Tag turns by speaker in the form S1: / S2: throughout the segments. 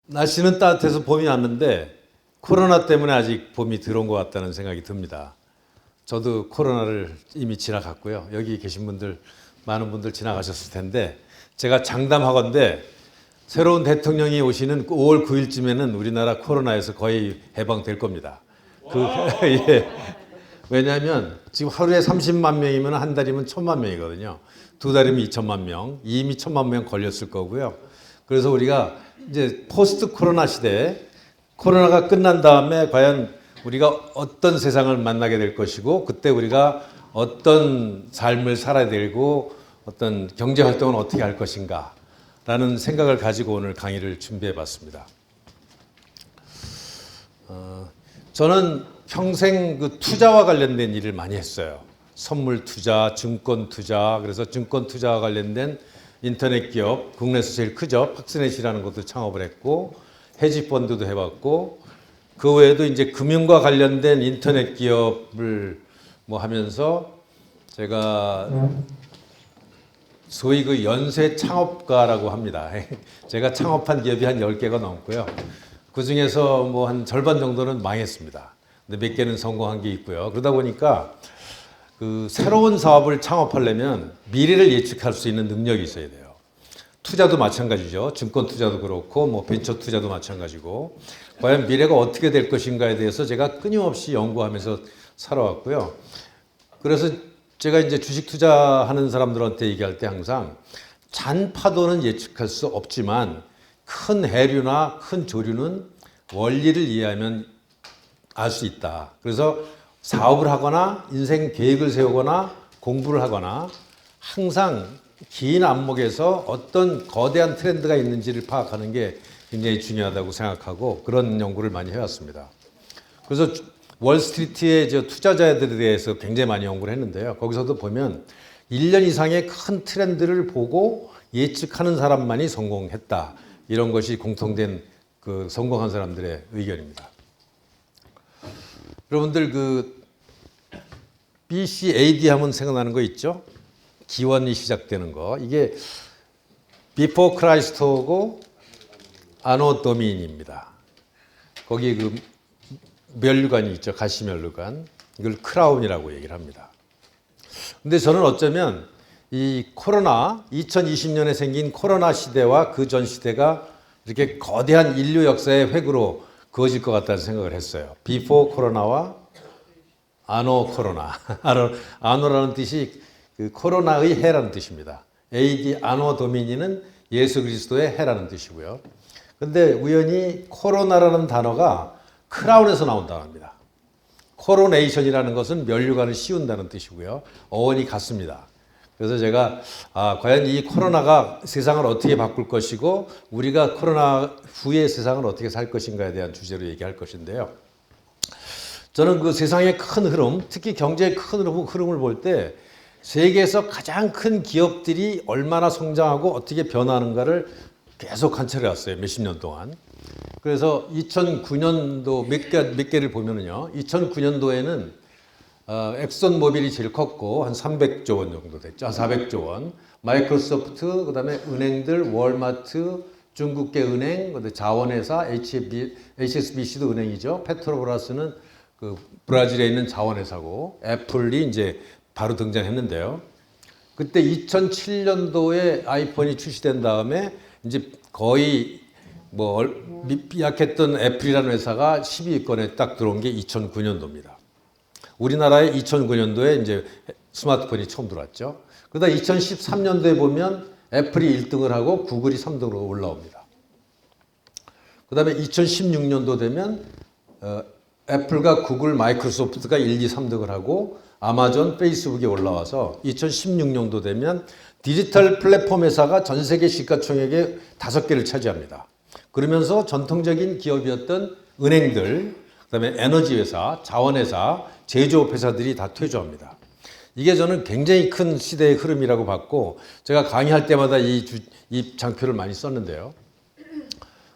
S1: 날씨는 따뜻해서 봄이 왔는데 코로나 때문에 아직 봄이 들어온 것 같다는 생각이 듭니다. 저도 코로나를 이미 지나갔고요. 여기 계신 분들 많은 분들 지나가셨을 텐데 제가 장담하건대 새로운 대통령이 오시는 5월 9일쯤에는 우리나라 코로나에서 거의 해방될 겁니다. 예. 왜냐하면 지금 하루에 30만 명이면 한 달이면 1000만 명이거든요. 두 달이면 2천만 명, 이미 1000만 명 걸렸을 거고요. 그래서 우리가 이제 포스트 코로나 시대에 코로나가 끝난 다음에 과연 우리가 어떤 세상을 만나게 될 것이고 그때 우리가 어떤 삶을 살아야 되고 어떤 경제 활동을 어떻게 할 것인가 라는 생각을 가지고 오늘 강의를 준비해 봤습니다. 저는 평생 그 투자와 관련된 일을 많이 했어요. 선물 투자, 증권 투자, 그래서 증권 투자와 관련된 인터넷 기업, 국내에서 제일 크죠. 팍스넷이라는 것도 창업을 했고, 헤지펀드도 해봤고, 그 외에도 이제 금융과 관련된 인터넷 기업을 뭐 하면서 제가 소위 그 연쇄 창업가라고 합니다. 제가 창업한 기업이 한 10개가 넘고요. 그 중에서 뭐 한 절반 정도는 망했습니다. 근데 몇 개는 성공한 게 있고요. 그러다 보니까 그 새로운 사업을 창업하려면 미래를 예측할 수 있는 능력이 있어야 돼요. 투자도 마찬가지죠. 증권 투자도 그렇고 뭐 벤처 투자도 마찬가지고 과연 미래가 어떻게 될 것인가에 대해서 제가 끊임없이 연구하면서 살아왔고요. 그래서 제가 이제 주식 투자하는 사람들한테 얘기할 때 항상 잔 파도는 예측할 수 없지만 큰 해류나 큰 조류는 원리를 이해하면 알 수 있다. 그래서 사업을 하거나 인생 계획을 세우거나 공부를 하거나 항상 긴 안목에서 어떤 거대한 트렌드가 있는지를 파악하는 게 굉장히 중요하다고 생각하고 그런 연구를 많이 해왔습니다. 그래서 월스트리트의 투자자들에 대해서 굉장히 많이 연구를 했는데요. 거기서도 보면 1년 이상의 큰 트렌드를 보고 예측하는 사람만이 성공했다. 이런 것이 공통된 그 성공한 사람들의 의견입니다. 여러분들 그 BCAD 하면 생각나는 거 있죠? 기원이 시작되는 거. 이게 비포 크라이스트고 아노 도미니입니다. 거기 그 면류관이 있죠. 가시면류관. 이걸 크라운이라고 얘기를 합니다. 근데 저는 어쩌면 이 코로나 2020년에 생긴 코로나 시대와 그 전 시대가 이렇게 거대한 인류 역사의 획으로 그어질 것 같다는 생각을 했어요. 비포 코로나와 아노 코로나. 아노라는 뜻이 그 코로나의 해라는 뜻입니다. AD 아노 도미니는 예수 그리스도의 해라는 뜻이고요. 근데 우연히 코로나라는 단어가 크라운에서 나온다고 합니다. 코로네이션이라는 것은 면류관을 씌운다는 뜻이고요. 어원이 같습니다. 그래서 제가 과연 이 코로나가 세상을 어떻게 바꿀 것이고 우리가 코로나 후의 세상을 어떻게 살 것인가에 대한 주제로 얘기할 것인데요. 저는 그 세상의 큰 흐름, 특히 경제의 큰 흐름을 볼 때 세계에서 가장 큰 기업들이 얼마나 성장하고 어떻게 변하는가를 계속 관찰해 왔어요. 몇십 년 동안. 그래서 2009년도 몇 개를 보면은요. 2009년도에는 엑슨 모빌이 제일 컸고 한 300조 원 정도 됐죠. 400조 원. 마이크로소프트, 그다음에 은행들, 월마트, 중국계 은행, 그다음에 자원회사, HSBC도 은행이죠. 페트로브라스는 그 브라질에 있는 자원회사고 애플이 이제 바로 등장했는데요. 그때 2007년도에 아이폰이 출시된 다음에 이제 거의 뭐 약했던 애플이라는 회사가 10위권에 딱 들어온 게 2009년도입니다. 우리나라에 2009년도에 이제 스마트폰이 처음 들어왔죠. 그러다 2013년도에 보면 애플이 1등을 하고 구글이 3등으로 올라옵니다. 그 다음에 2016년도 되면 애플과 구글, 마이크로소프트가 1, 2, 3등을 하고 아마존, 페이스북이 올라와서 2016년도 되면 디지털 플랫폼 회사가 전 세계 시가총액의 5개를 차지합니다. 그러면서 전통적인 기업이었던 은행들, 그다음에 에너지 회사, 자원회사, 제조업 회사들이 다 퇴조합니다. 이게 저는 굉장히 큰 시대의 흐름이라고 봤고 제가 강의할 때마다 이 장표를 많이 썼는데요.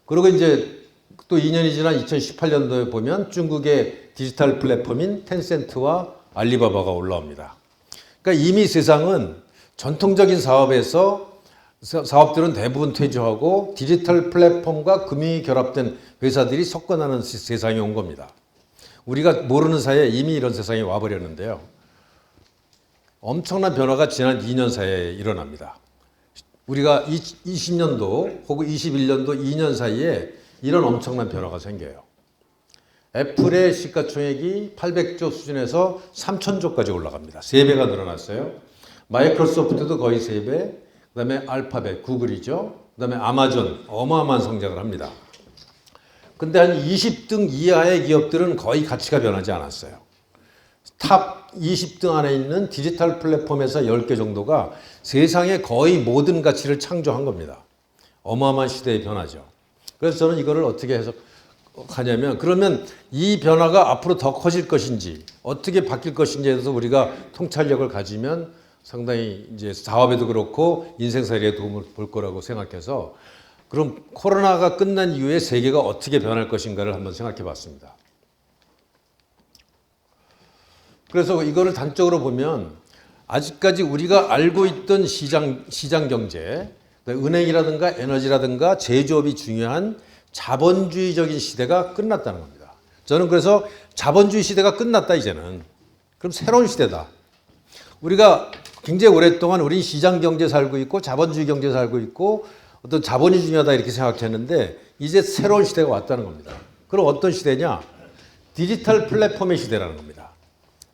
S1: 그리고 이제 또 2년이 지난 2018년도에 보면 중국의 디지털 플랫폼인 텐센트와 알리바바가 올라옵니다. 그러니까 이미 세상은 전통적인 사업에서 사업들은 대부분 퇴조하고 디지털 플랫폼과 금융이 결합된 회사들이 섞어나는 세상이 온 겁니다. 우리가 모르는 사이에 이미 이런 세상이 와버렸는데요. 엄청난 변화가 지난 2년 사이에 일어납니다. 우리가 20년도 혹은 21년도 2년 사이에 이런 엄청난 변화가 생겨요. 애플의 시가총액이 800조 수준에서 3,000조까지 올라갑니다. 3배가 늘어났어요. 마이크로소프트도 거의 3배, 그 다음에 알파벳, 구글이죠. 그 다음에 아마존, 어마어마한 성장을 합니다. 근데 한 20등 이하의 기업들은 거의 가치가 변하지 않았어요. 탑 20등 안에 있는 디지털 플랫폼 회사 10개 정도가 세상의 거의 모든 가치를 창조한 겁니다. 어마어마한 시대의 변화죠. 그래서 저는 이거를 어떻게 해석하냐면, 그러면 이 변화가 앞으로 더 커질 것인지, 어떻게 바뀔 것인지에 대해서 우리가 통찰력을 가지면 상당히 이제 사업에도 그렇고 인생살이에 도움을 볼 거라고 생각해서, 그럼 코로나가 끝난 이후에 세계가 어떻게 변할 것인가를 한번 생각해 봤습니다. 그래서 이거를 단적으로 보면 아직까지 우리가 알고 있던 시장 경제, 은행이라든가 에너지라든가 제조업이 중요한 자본주의적인 시대가 끝났다는 겁니다. 저는 그래서 자본주의 시대가 끝났다 이제는. 그럼 새로운 시대다. 우리가 굉장히 오랫동안 우리 시장 경제 살고 있고 자본주의 경제 살고 있고 어떤 자본이 중요하다 이렇게 생각했는데 이제 새로운 시대가 왔다는 겁니다. 그럼 어떤 시대냐? 디지털 플랫폼의 시대라는 겁니다.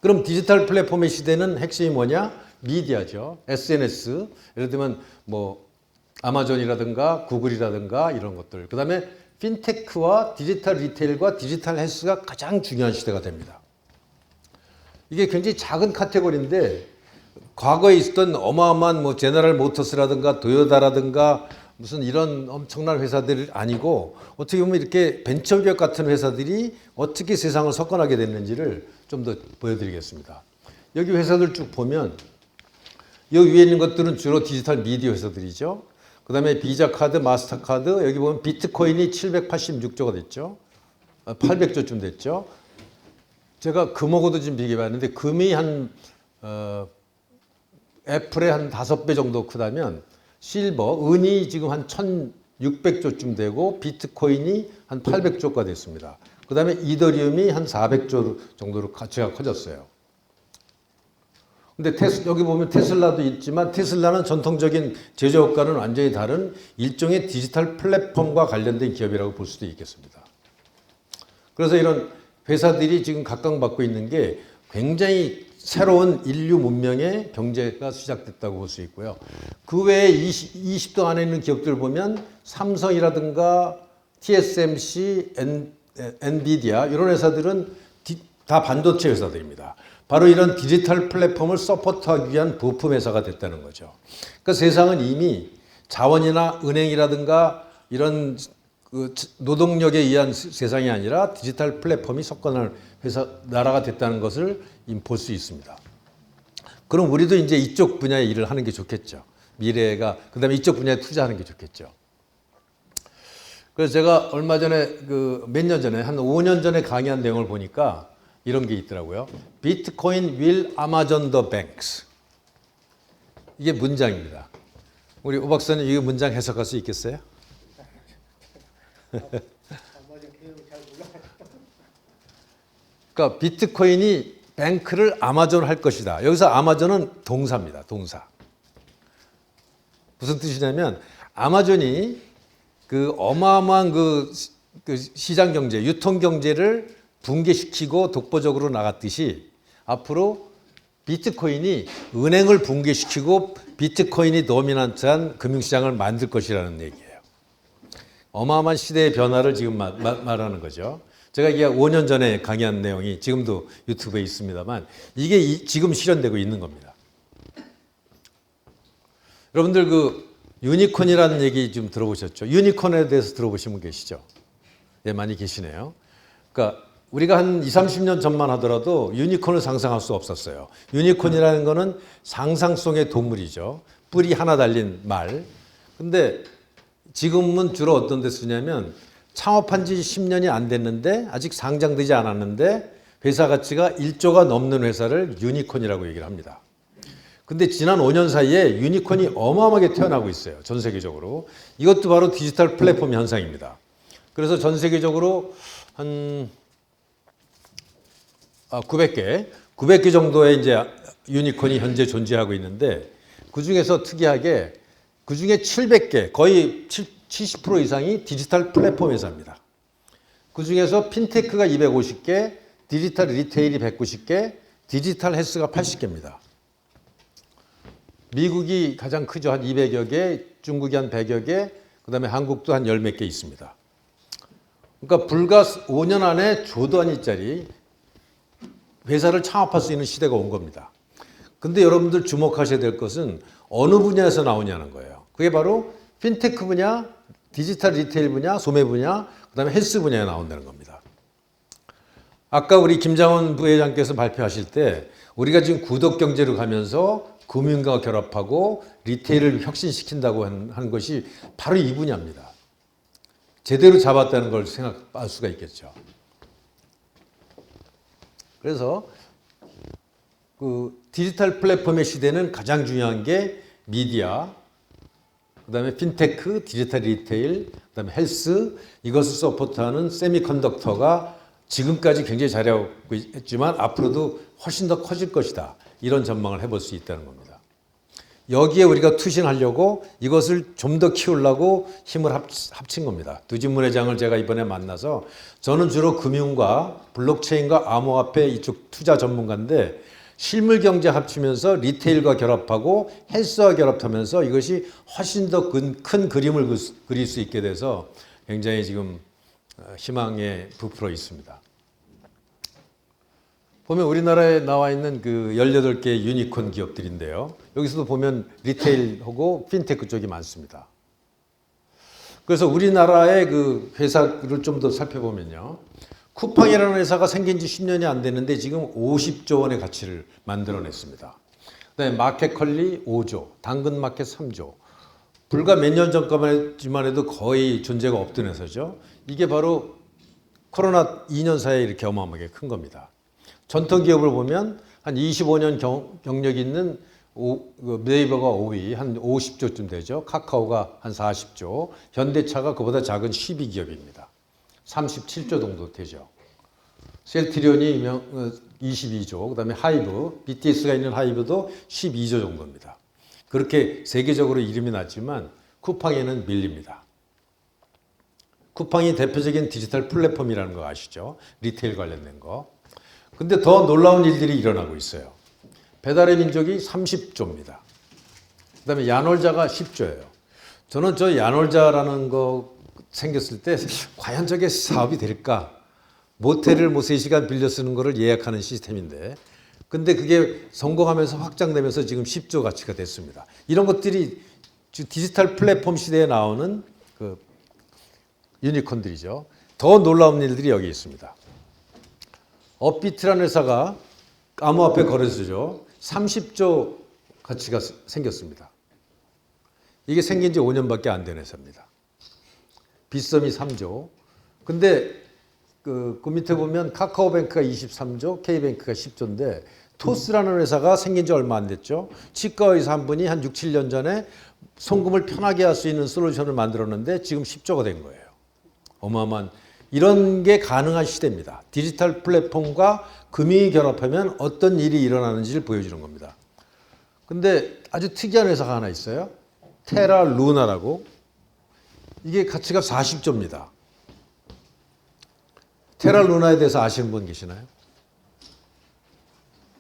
S1: 그럼 디지털 플랫폼의 시대는 핵심이 뭐냐? 미디어죠. SNS. 예를 들면 뭐 아마존이라든가 구글이라든가 이런 것들. 그 다음에 핀테크와 디지털 리테일과 디지털 헬스가 가장 중요한 시대가 됩니다. 이게 굉장히 작은 카테고리인데 과거에 있었던 어마어마한 뭐 제너럴 모터스라든가 도요타라든가 무슨 이런 엄청난 회사들 아니고 어떻게 보면 이렇게 벤처기업 같은 회사들이 어떻게 세상을 석권하게 됐는지를 좀 더 보여드리겠습니다. 여기 회사들 쭉 보면 여기 위에 있는 것들은 주로 디지털 미디어 회사들이죠. 그 다음에 비자카드, 마스터카드, 여기 보면 비트코인이 786조가 됐죠. 800조쯤 됐죠. 제가 금하고도 지금 비교해봤는데 금이 한 애플의 한 5배 정도 크다면 실버, 은이 지금 한 1,600조쯤 되고 비트코인이 한 800조가 됐습니다. 그 다음에 이더리움이 한 400조 정도로 가치가 커졌어요. 근데 여기 보면 테슬라도 있지만 테슬라는 전통적인 제조업과는 완전히 다른 일종의 디지털 플랫폼과 관련된 기업이라고 볼 수도 있겠습니다. 그래서 이런 회사들이 지금 각광받고 있는 게 굉장히 새로운 인류 문명의 경제가 시작됐다고 볼 수 있고요. 그 외에 20등 안에 있는 기업들 보면 삼성이라든가 TSMC, 엔비디아 이런 회사들은 다 반도체 회사들입니다. 바로 이런 디지털 플랫폼을 서포트하기 위한 부품 회사가 됐다는 거죠. 그러니까 세상은 이미 자원이나 은행이라든가 이런 그 노동력에 의한 세상이 아니라 디지털 플랫폼이 석권할 나라가 됐다는 것을 볼 수 있습니다. 그럼 우리도 이제 이쪽 분야의 일을 하는 게 좋겠죠. 미래가, 그 다음에 이쪽 분야에 투자하는 게 좋겠죠. 그래서 제가 얼마 전에 몇 년 전에 한 5년 전에 강의한 내용을 보니까 이런 게 있더라고요. Bitcoin will Amazon the banks. 이게 문장입니다. 우리 오 박사님 이 문장 해석할 수 있겠어요? 그러니까 비트코인이 뱅크를 아마존 할 것이다. 여기서 아마존은 동사입니다. 동사. 무슨 뜻이냐면 아마존이 그 어마어마한 그 시장 경제, 유통 경제를 붕괴시키고 독보적으로 나갔듯이 앞으로 비트코인이 은행을 붕괴시키고 비트코인이 도미넌트한 금융시장을 만들 것이라는 얘기예요. 어마어마한 시대의 변화를 지금 말하는 거죠. 제가 이게 5년 전에 강의한 내용이 지금도 유튜브에 있습니다만 이게 지금 실현되고 있는 겁니다. 여러분들 그 유니콘이라는 얘기 좀 들어보셨죠? 유니콘에 대해서 들어보신 분 계시죠? 네, 많이 계시네요. 그러니까 우리가 한 20, 30년 전만 하더라도 유니콘을 상상할 수 없었어요. 유니콘이라는 거는 상상 속의 동물이죠. 뿔이 하나 달린 말. 근데 지금은 주로 어떤 데 쓰냐면 창업한 지 10년이 안 됐는데 아직 상장되지 않았는데 회사 가치가 1조가 넘는 회사를 유니콘이라고 얘기를 합니다. 근데 지난 5년 사이에 유니콘이 어마어마하게 태어나고 있어요. 전 세계적으로. 이것도 바로 디지털 플랫폼 현상입니다. 그래서 전 세계적으로 한 900개 정도의 이제 유니콘이 현재 존재하고 있는데 그 중에서 특이하게 그 중에 700개, 거의 70% 이상이 디지털 플랫폼 회사입니다. 그 중에서 핀테크가 250개, 디지털 리테일이 190개, 디지털 헬스가 80개입니다. 미국이 가장 크죠. 한 200여 개, 중국이 한 100여 개, 그 다음에 한국도 한 열 몇 개 있습니다. 그러니까 불과 5년 안에 조 단위짜리 회사를 창업할 수 있는 시대가 온 겁니다. 근데 여러분들 주목하셔야 될 것은 어느 분야에서 나오냐는 거예요. 그게 바로 핀테크 분야, 디지털 리테일 분야, 소매 분야, 그 다음에 헬스 분야에 나온다는 겁니다. 아까 우리 김장원 부회장께서 발표하실 때 우리가 지금 구독 경제로 가면서 금융과 결합하고 리테일을 혁신시킨다고 하는 것이 바로 이 분야입니다. 제대로 잡았다는 걸 생각할 수가 있겠죠. 그래서 그 디지털 플랫폼의 시대는 가장 중요한 게 미디어, 그다음에 핀테크, 디지털 리테일, 그다음에 헬스, 이것을 서포트하는 세미컨덕터가 지금까지 굉장히 잘하고 있지만 앞으로도 훨씬 더 커질 것이다. 이런 전망을 해볼 수 있다는 겁니다. 여기에 우리가 투신하려고 이것을 좀 더 키우려고 힘을 합친 겁니다. 두진문 회장을 제가 이번에 만나서 저는 주로 금융과 블록체인과 암호화폐 이쪽 투자 전문가인데 실물 경제 합치면서 리테일과 결합하고 헬스와 결합하면서 이것이 훨씬 더 큰 그림을 그릴 수 있게 돼서 굉장히 지금 희망에 부풀어 있습니다. 보면 우리나라에 나와 있는 그 18개 유니콘 기업들인데요. 여기서도 보면 리테일하고 핀테크 쪽이 많습니다. 그래서 우리나라의 그 회사를 좀 더 살펴보면요. 쿠팡이라는 회사가 생긴 지 10년이 안 됐는데 지금 50조 원의 가치를 만들어냈습니다. 그다음에 마켓컬리 5조, 당근마켓 3조. 불과 몇 년 전까지만 해도 거의 존재가 없던 회사죠. 이게 바로 코로나 2년 사이에 이렇게 어마어마하게 큰 겁니다. 전통 기업을 보면 한 25년 경력이 있는 네이버가 5위, 한 50조쯤 되죠. 카카오가 한 40조, 현대차가 그보다 작은 12기업입니다. 37조 정도 되죠. 셀트리온이 22조, 그 다음에 하이브, BTS가 있는 하이브도 12조 정도입니다. 그렇게 세계적으로 이름이 났지만 쿠팡에는 밀립니다. 쿠팡이 대표적인 디지털 플랫폼이라는 거 아시죠? 리테일 관련된 거. 근데 더 놀라운 일들이 일어나고 있어요. 배달의 민족이 30조입니다. 그 다음에 야놀자가 10조예요. 저는 저 야놀자라는 거 생겼을 때 과연 저게 사업이 될까? 모텔을 뭐 3시간 빌려 쓰는 거를 예약하는 시스템인데 근데 그게 성공하면서 확장되면서 지금 10조 가치가 됐습니다. 이런 것들이 디지털 플랫폼 시대에 나오는 그 유니콘들이죠. 더 놀라운 일들이 여기 있습니다. 업비트라는 회사가 암호화폐 거래소죠. 30조 가치가 생겼습니다. 이게 생긴 지 5년밖에 안 된 회사입니다. 빗썸이 3조. 근데 그 밑에 보면 카카오뱅크가 23조, K뱅크가 10조인데 토스라는 회사가 생긴 지 얼마 안 됐죠. 치과의사 한 분이 한 6, 7년 전에 송금을 편하게 할 수 있는 솔루션을 만들었는데 지금 10조가 된 거예요. 어마어마한 이런 게 가능한 시대입니다. 디지털 플랫폼과 금융이 결합하면 어떤 일이 일어나는지를 보여주는 겁니다. 근데 아주 특이한 회사가 하나 있어요. 테라 루나라고. 이게 가치가 40조입니다. 테라 루나에 대해서 아시는 분 계시나요?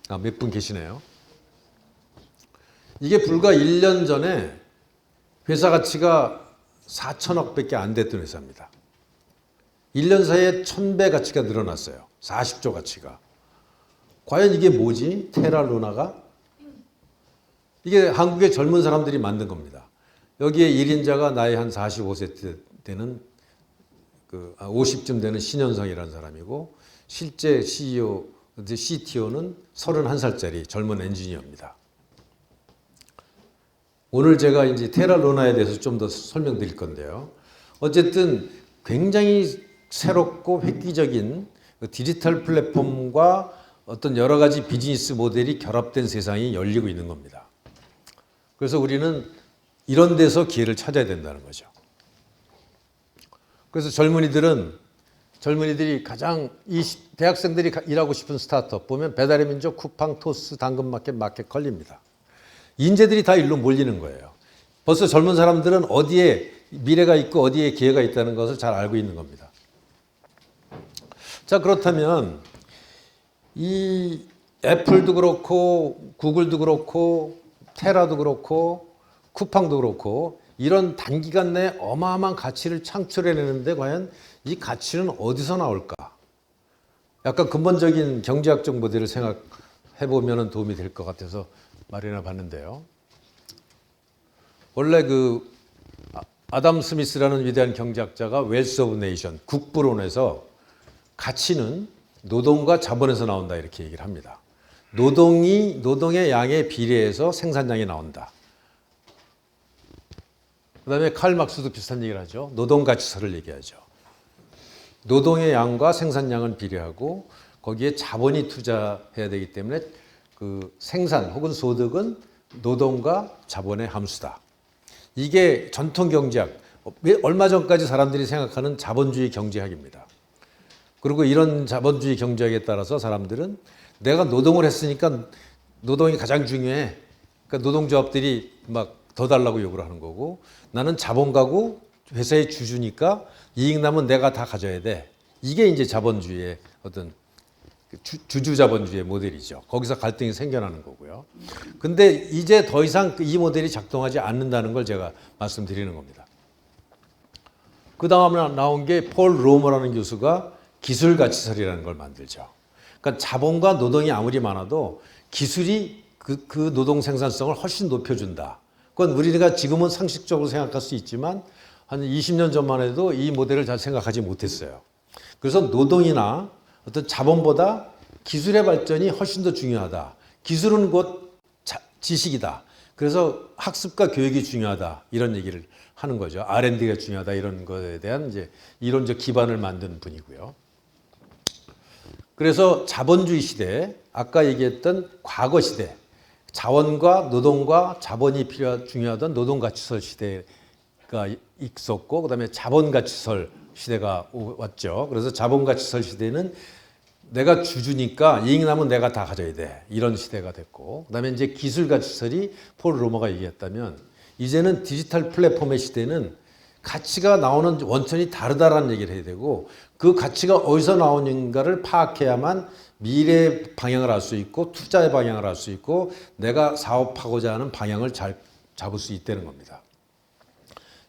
S1: 몇 분 계시네요. 이게 불과 1년 전에 회사 가치가 4천억 밖에 안 됐던 회사입니다. 1년 사이에 1000배 가치가 늘어났어요. 40조 가치가. 과연 이게 뭐지? 테라 루나가? 이게 한국의 젊은 사람들이 만든 겁니다. 여기에 1인자가 나이 한 45세 되는 50쯤 되는 신현성이라는 사람이고 실제 CEO, CTO는 31살짜리 젊은 엔지니어입니다. 오늘 제가 이제 테라 루나에 대해서 좀 더 설명드릴 건데요. 어쨌든 굉장히 새롭고 획기적인 디지털 플랫폼과 어떤 여러 가지 비즈니스 모델이 결합된 세상이 열리고 있는 겁니다. 그래서 우리는 이런 데서 기회를 찾아야 된다는 거죠. 그래서 젊은이들이 가장 대학생들이 일하고 싶은 스타트업 보면 배달의 민족, 쿠팡, 토스, 당근마켓, 마켓컬리입니다. 인재들이 다 일로 몰리는 거예요. 벌써 젊은 사람들은 어디에 미래가 있고 어디에 기회가 있다는 것을 잘 알고 있는 겁니다. 자, 그렇다면 이 애플도 그렇고 구글도 그렇고 테라도 그렇고 쿠팡도 그렇고 이런 단기간 내에 어마어마한 가치를 창출해내는데 과연 이 가치는 어디서 나올까? 약간 근본적인 경제학적 모델을 생각해 보면 도움이 될 것 같아서 마련해 봤는데요. 원래 그 아담 스미스라는 위대한 경제학자가 웰스 오브 네이션, 국부론에서 가치는 노동과 자본에서 나온다 이렇게 얘기를 합니다. 노동의 양에 비례해서 생산량이 나온다. 그 다음에 칼 막스도 비슷한 얘기를 하죠. 노동가치설을 얘기하죠. 노동의 양과 생산량은 비례하고 거기에 자본이 투자해야 되기 때문에 그 생산 혹은 소득은 노동과 자본의 함수다. 이게 전통 경제학, 얼마 전까지 사람들이 생각하는 자본주의 경제학입니다. 그리고 이런 자본주의 경제학에 따라서 사람들은 내가 노동을 했으니까 노동이 가장 중요해. 그러니까 노동조합들이 막 더 달라고 요구를 하는 거고 나는 자본가고 회사의 주주니까 이익 나면 내가 다 가져야 돼. 이게 이제 자본주의의 어떤 주주자본주의 모델이죠. 거기서 갈등이 생겨나는 거고요. 근데 이제 더 이상 이 모델이 작동하지 않는다는 걸 제가 말씀드리는 겁니다. 그 다음에 나온 게 폴 로머라는 교수가 기술가치설이라는 걸 만들죠. 그러니까 자본과 노동이 아무리 많아도 기술이 그 노동 생산성을 훨씬 높여준다. 그건 우리가 지금은 상식적으로 생각할 수 있지만 한 20년 전만 해도 이 모델을 잘 생각하지 못했어요. 그래서 노동이나 어떤 자본보다 기술의 발전이 훨씬 더 중요하다. 기술은 곧 지식이다. 그래서 학습과 교육이 중요하다. 이런 얘기를 하는 거죠. R&D가 중요하다. 이런 것에 대한 이제 이론적 기반을 만든 분이고요. 그래서 자본주의 시대, 아까 얘기했던 과거 시대, 자원과 노동과 자본이 중요하던 노동가치설 시대가 있었고 그다음에 자본가치설 시대가 왔죠. 그래서 자본가치설 시대는 내가 주주니까 이익 나면 내가 다 가져야 돼. 이런 시대가 됐고 그다음에 이제 기술가치설이 폴 로머가 얘기했다면 이제는 디지털 플랫폼의 시대는 가치가 나오는 원천이 다르다라는 얘기를 해야 되고 그 가치가 어디서 나오는가를 파악해야만 미래의 방향을 알 수 있고 투자의 방향을 알 수 있고 내가 사업하고자 하는 방향을 잘 잡을 수 있다는 겁니다.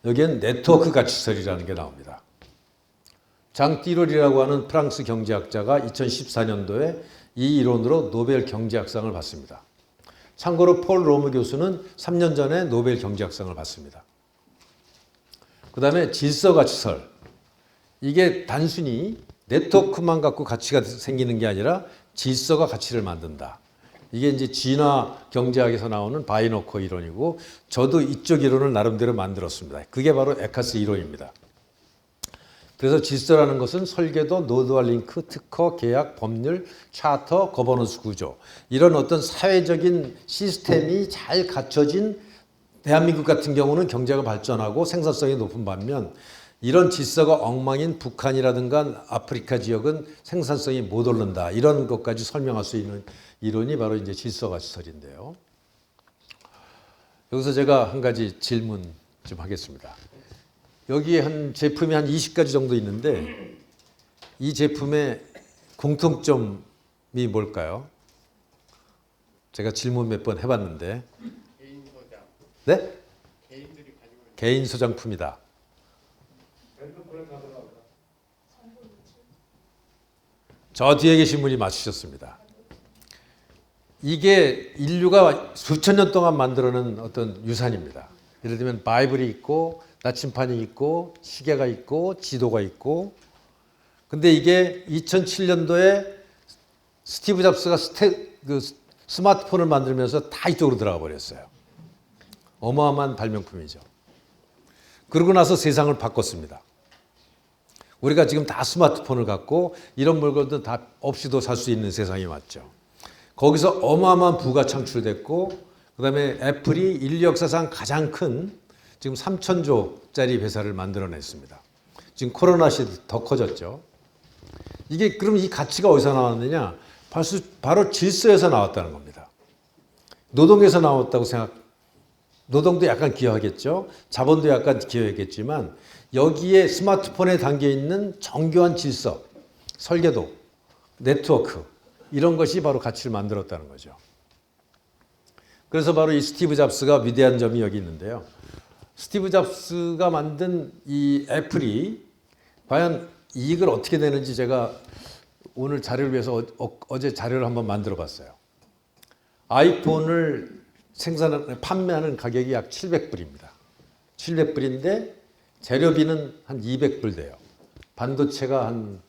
S1: 여기엔 네트워크 가치설이라는 게 나옵니다. 장 띠롤이라고 하는 프랑스 경제학자가 2014년도에 이 이론으로 노벨 경제학상을 받습니다. 참고로 폴 로머 교수는 3년 전에 노벨 경제학상을 받습니다. 그 다음에 질서가치설. 이게 단순히 네트워크만 갖고 가치가 생기는 게 아니라 질서가 가치를 만든다. 이게 이제 진화 경제학에서 나오는 바이노커 이론이고 저도 이쪽 이론을 나름대로 만들었습니다. 그게 바로 에카스 이론입니다. 그래서 질서라는 것은 설계도, 노드와 링크, 특허, 계약, 법률, 차터, 거버넌스 구조 이런 어떤 사회적인 시스템이 잘 갖춰진 대한민국 같은 경우는 경제가 발전하고 생산성이 높은 반면 이런 질서가 엉망인 북한이라든가 아프리카 지역은 생산성이 못 오른다. 이런 것까지 설명할 수 있는 이론이 바로 이제 질서가치설인데요. 여기서 제가 한 가지 질문 좀 하겠습니다. 여기에 한 제품이 한 20가지 정도 있는데 이 제품의 공통점이 뭘까요? 제가 질문 몇 번 해봤는데.
S2: 개인 소장.
S1: 네?
S2: 개인들이 가지고 있는
S1: 개인 소장품이다. 저 뒤에 계신 분이 맞추셨습니다. 이게 인류가 수천 년 동안 만들어낸 어떤 유산입니다. 예를 들면 바이블이 있고 나침판이 있고 시계가 있고 지도가 있고 근데 이게 2007년도에 스티브 잡스가 스마트폰을 만들면서 다 이쪽으로 들어가 버렸어요. 어마어마한 발명품이죠. 그러고 나서 세상을 바꿨습니다. 우리가 지금 다 스마트폰을 갖고 이런 물건도 다 없이도 살 수 있는 세상이 왔죠. 거기서 어마어마한 부가 창출됐고 그다음에 애플이 인류 역사상 가장 큰 지금 3,000조짜리 회사를 만들어냈습니다. 지금 코로나 시대 더 커졌죠. 이게 그럼 이 가치가 어디서 나왔느냐? 바로 질서에서 나왔다는 겁니다. 노동에서 나왔다고 노동도 약간 기여하겠죠. 자본도 약간 기여하겠지만 여기에 스마트폰에 담겨 있는 정교한 질서, 설계도, 네트워크 이런 것이 바로 가치를 만들었다는 거죠. 그래서 바로 이 스티브 잡스가 위대한 점이 여기 있는데요. 스티브 잡스가 만든 이 애플이 과연 이익을 어떻게 내는지 제가 오늘 자료를 위해서 어제 자료를 한번 만들어 봤어요. 아이폰을 판매하는 가격이 약 700불입니다. 700불인데 재료비는 한 200불 돼요. 반도체가 한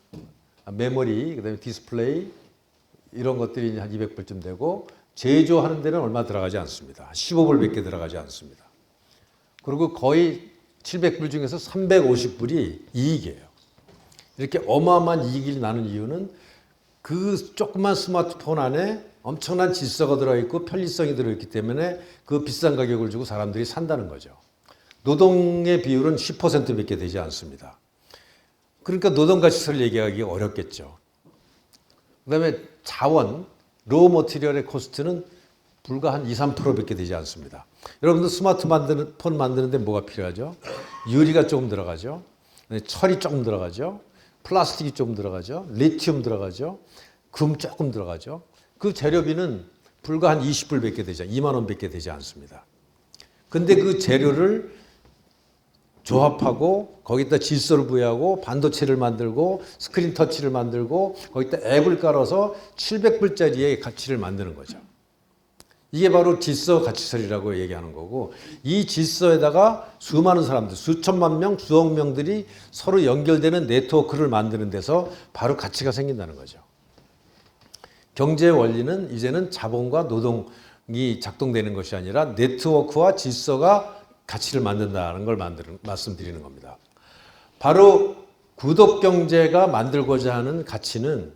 S1: 메모리, 그다음에 디스플레이 이런 것들이 한 200불쯤 되고 제조하는 데는 얼마 들어가지 않습니다. 15불밖에 들어가지 않습니다. 그리고 거의 700불 중에서 350불이 이익이에요. 이렇게 어마어마한 이익이 나는 이유는 그 조그만 스마트폰 안에 엄청난 질서가 들어있고 편리성이 들어있기 때문에 그 비싼 가격을 주고 사람들이 산다는 거죠. 노동의 비율은 10%밖에 되지 않습니다. 그러니까 노동가치세를 얘기하기가 어렵겠죠. 그 다음에 자원, 로우 머티리얼의 코스트는 불과 한 2, 3%밖에 되지 않습니다. 여러분들 스마트폰 만드는데 뭐가 필요하죠? 유리가 조금 들어가죠. 철이 조금 들어가죠. 플라스틱이 조금 들어가죠. 리튬 들어가죠. 금 조금 들어가죠. 그 재료비는 불과 한 20불밖에 되지 2만 원밖에 되지 않습니다. 근데 그 재료를 조합하고 거기다 질서를 부여하고 반도체를 만들고 스크린 터치를 만들고 거기다 앱을 깔아서 700불짜리의 가치를 만드는 거죠. 이게 바로 질서 가치설이라고 얘기하는 거고 이 질서에다가 수많은 사람들, 수천만 명, 수억 명들이 서로 연결되는 네트워크를 만드는 데서 바로 가치가 생긴다는 거죠. 경제의 원리는 이제는 자본과 노동이 작동되는 것이 아니라 네트워크와 질서가 가치를 만든다는 걸 말씀드리는 겁니다. 바로 구독경제가 만들고자 하는 가치는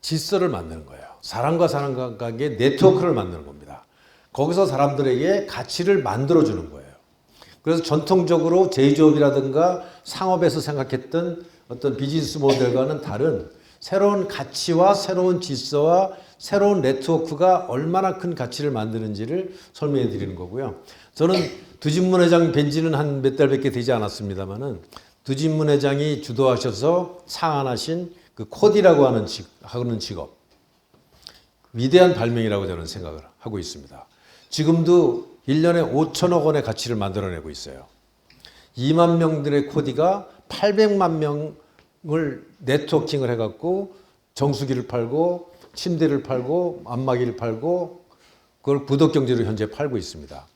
S1: 질서를 만드는 거예요. 사람과 사람 관계의 네트워크를 만드는 겁니다. 거기서 사람들에게 가치를 만들어주는 거예요. 그래서 전통적으로 제조업이라든가 상업에서 생각했던 어떤 비즈니스 모델과는 다른 새로운 가치와 새로운 질서와 새로운 네트워크가 얼마나 큰 가치를 만드는지를 설명해 드리는 거고요. 저는 두진문 회장 뵌지는 한 몇 달밖에 되지 않았습니다만은 두진문 회장이 주도하셔서 창안하신 그 코디라고 하는 직업 위대한 발명이라고 저는 생각을 하고 있습니다. 지금도 1년에 5천억 원의 가치를 만들어내고 있어요. 2만 명들의 코디가 800만 명을 네트워킹을 해갖고 정수기를 팔고 침대를 팔고 안마기를 팔고 그걸 구독경제로 현재 팔고 있습니다.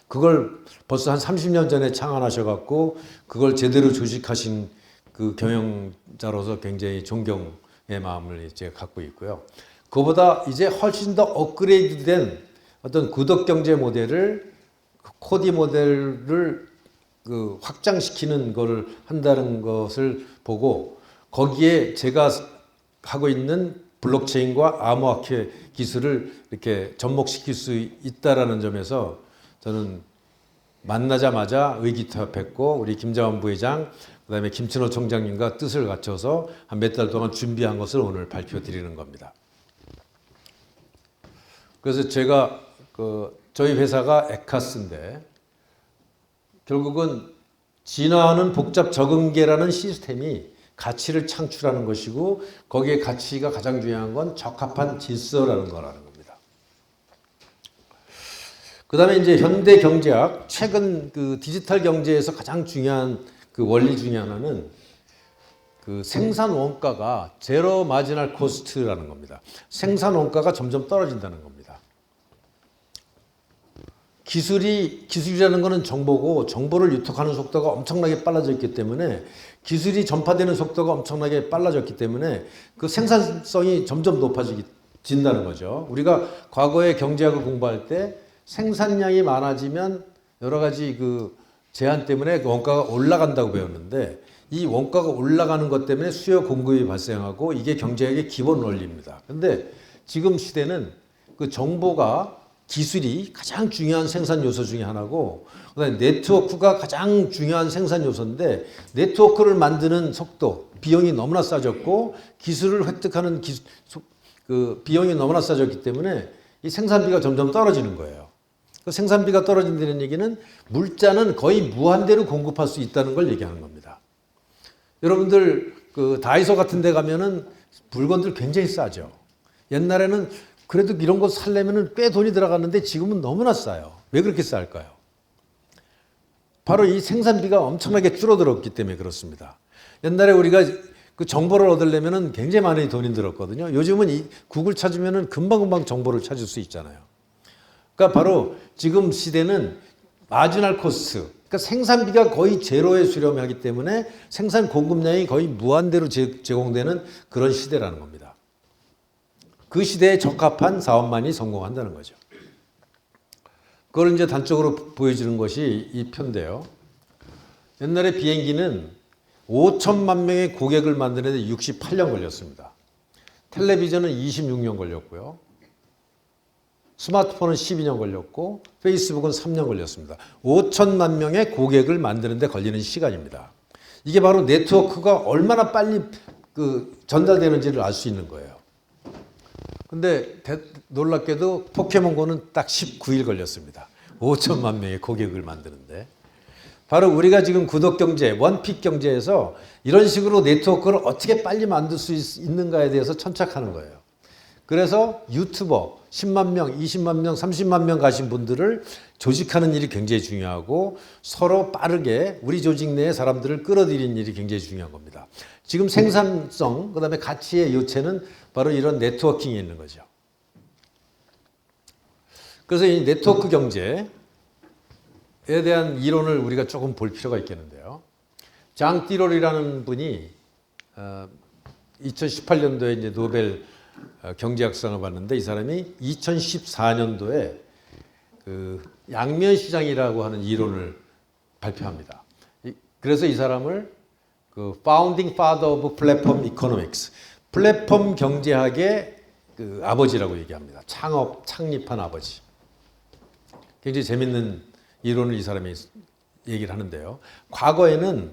S1: 그걸 벌써 한 30년 전에 창안하셔갖고 그걸 제대로 조직하신 그 경영자로서 굉장히 존경의 마음을 이제 갖고 있고요. 그보다 이제 훨씬 더 업그레이드된 어떤 구독경제 모델을 코디 모델을 그 확장시키는 것을 한다는 것을 보고 거기에 제가 하고 있는 블록체인과 암호화폐 기술을 이렇게 접목시킬 수 있다라는 점에서 저는 만나자마자 의기투합했고 우리 김장원 부회장 그다음에 김춘호 총장님과 뜻을 갖춰서 한 몇 달 동안 준비한 것을 오늘 발표드리는 겁니다. 그래서 제가 저희 회사가 에카스인데 결국은 진화하는 복잡 적응계라는 시스템이 가치를 창출하는 것이고 거기에 가치가 가장 중요한 건 적합한 질서라는 거라는 겁니다. 그 다음에 이제 현대 경제학, 최근 그 디지털 경제에서 가장 중요한 그 원리 중에 하나는 그 생산 원가가 제로 마지널 코스트라는 겁니다. 생산 원가가 점점 떨어진다는 겁니다. 기술이라는 것은 정보고 정보를 유통하는 속도가 엄청나게 빨라졌기 때문에 기술이 전파되는 속도가 엄청나게 빨라졌기 때문에 그 생산성이 점점 높아진다는 거죠. 우리가 과거에 경제학을 공부할 때 생산량이 많아지면 여러 가지 그 제한 때문에 원가가 올라간다고 배웠는데 이 원가가 올라가는 것 때문에 수요 공급이 발생하고 이게 경제학의 기본 원리입니다. 그런데 지금 시대는 그 정보가 기술이 가장 중요한 생산 요소 중에 하나고 그다음에 네트워크가 가장 중요한 생산 요소인데 네트워크를 만드는 속도, 비용이 너무나 싸졌고 기술을 획득하는 그 비용이 너무나 싸졌기 때문에 이 생산비가 점점 떨어지는 거예요. 그 생산비가 떨어진다는 얘기는 물자는 거의 무한대로 공급할 수 있다는 걸 얘기하는 겁니다. 여러분들 그 다이소 같은 데 가면은 물건들 굉장히 싸죠. 옛날에는 그래도 이런 거 살려면은 꽤 돈이 들어갔는데 지금은 너무나 싸요. 왜 그렇게 쌀까요? 바로 이 생산비가 엄청나게 줄어들었기 때문에 그렇습니다. 옛날에 우리가 그 정보를 얻으려면은 굉장히 많이 돈이 들었거든요. 요즘은 이 구글 찾으면은 금방금방 정보를 찾을 수 있잖아요. 그러니까 바로 지금 시대는 마지널 코스트, 그러니까 생산비가 거의 제로에 수렴하기 때문에 생산 공급량이 거의 무한대로 제공되는 그런 시대라는 겁니다. 그 시대에 적합한 사업만이 성공한다는 거죠. 그걸 이제 단적으로 보여주는 것이 이 표인데요. 옛날에 비행기는 5천만 명의 고객을 만드는데 68년 걸렸습니다. 텔레비전은 26년 걸렸고요. 스마트폰은 12년 걸렸고 페이스북은 3년 걸렸습니다. 5천만 명의 고객을 만드는데 걸리는 시간입니다. 이게 바로 네트워크가 얼마나 빨리 전달되는지를 알 수 있는 거예요. 근데 놀랍게도 포켓몬고는 딱 19일 걸렸습니다. 5천만 명의 고객을 만드는데. 바로 우리가 지금 구독경제, 원픽 경제에서 이런 식으로 네트워크를 어떻게 빨리 만들 수 있는가에 대해서 천착하는 거예요. 그래서 유튜버 10만 명, 20만 명, 30만 명 가신 분들을 조직하는 일이 굉장히 중요하고 서로 빠르게 우리 조직 내에 사람들을 끌어들이는 일이 굉장히 중요한 겁니다. 지금 생산성, 그다음에 가치의 요체는 바로 이런 네트워킹에 있는 거죠. 그래서 이 네트워크 경제에 대한 이론을 우리가 조금 볼 필요가 있겠는데요. 장 띠롤이라는 분이 2018년도에 이제 노벨 경제학상을 받는데 이 사람이 2014년도에 그 양면 시장이라고 하는 이론을 발표합니다. 그래서 이 사람을 그 Founding Father of Platform Economics, 플랫폼 경제학의 그 아버지라고 얘기합니다. 창립한 아버지. 굉장히 재밌는 이론을 이 사람이 얘기를 하는데요. 과거에는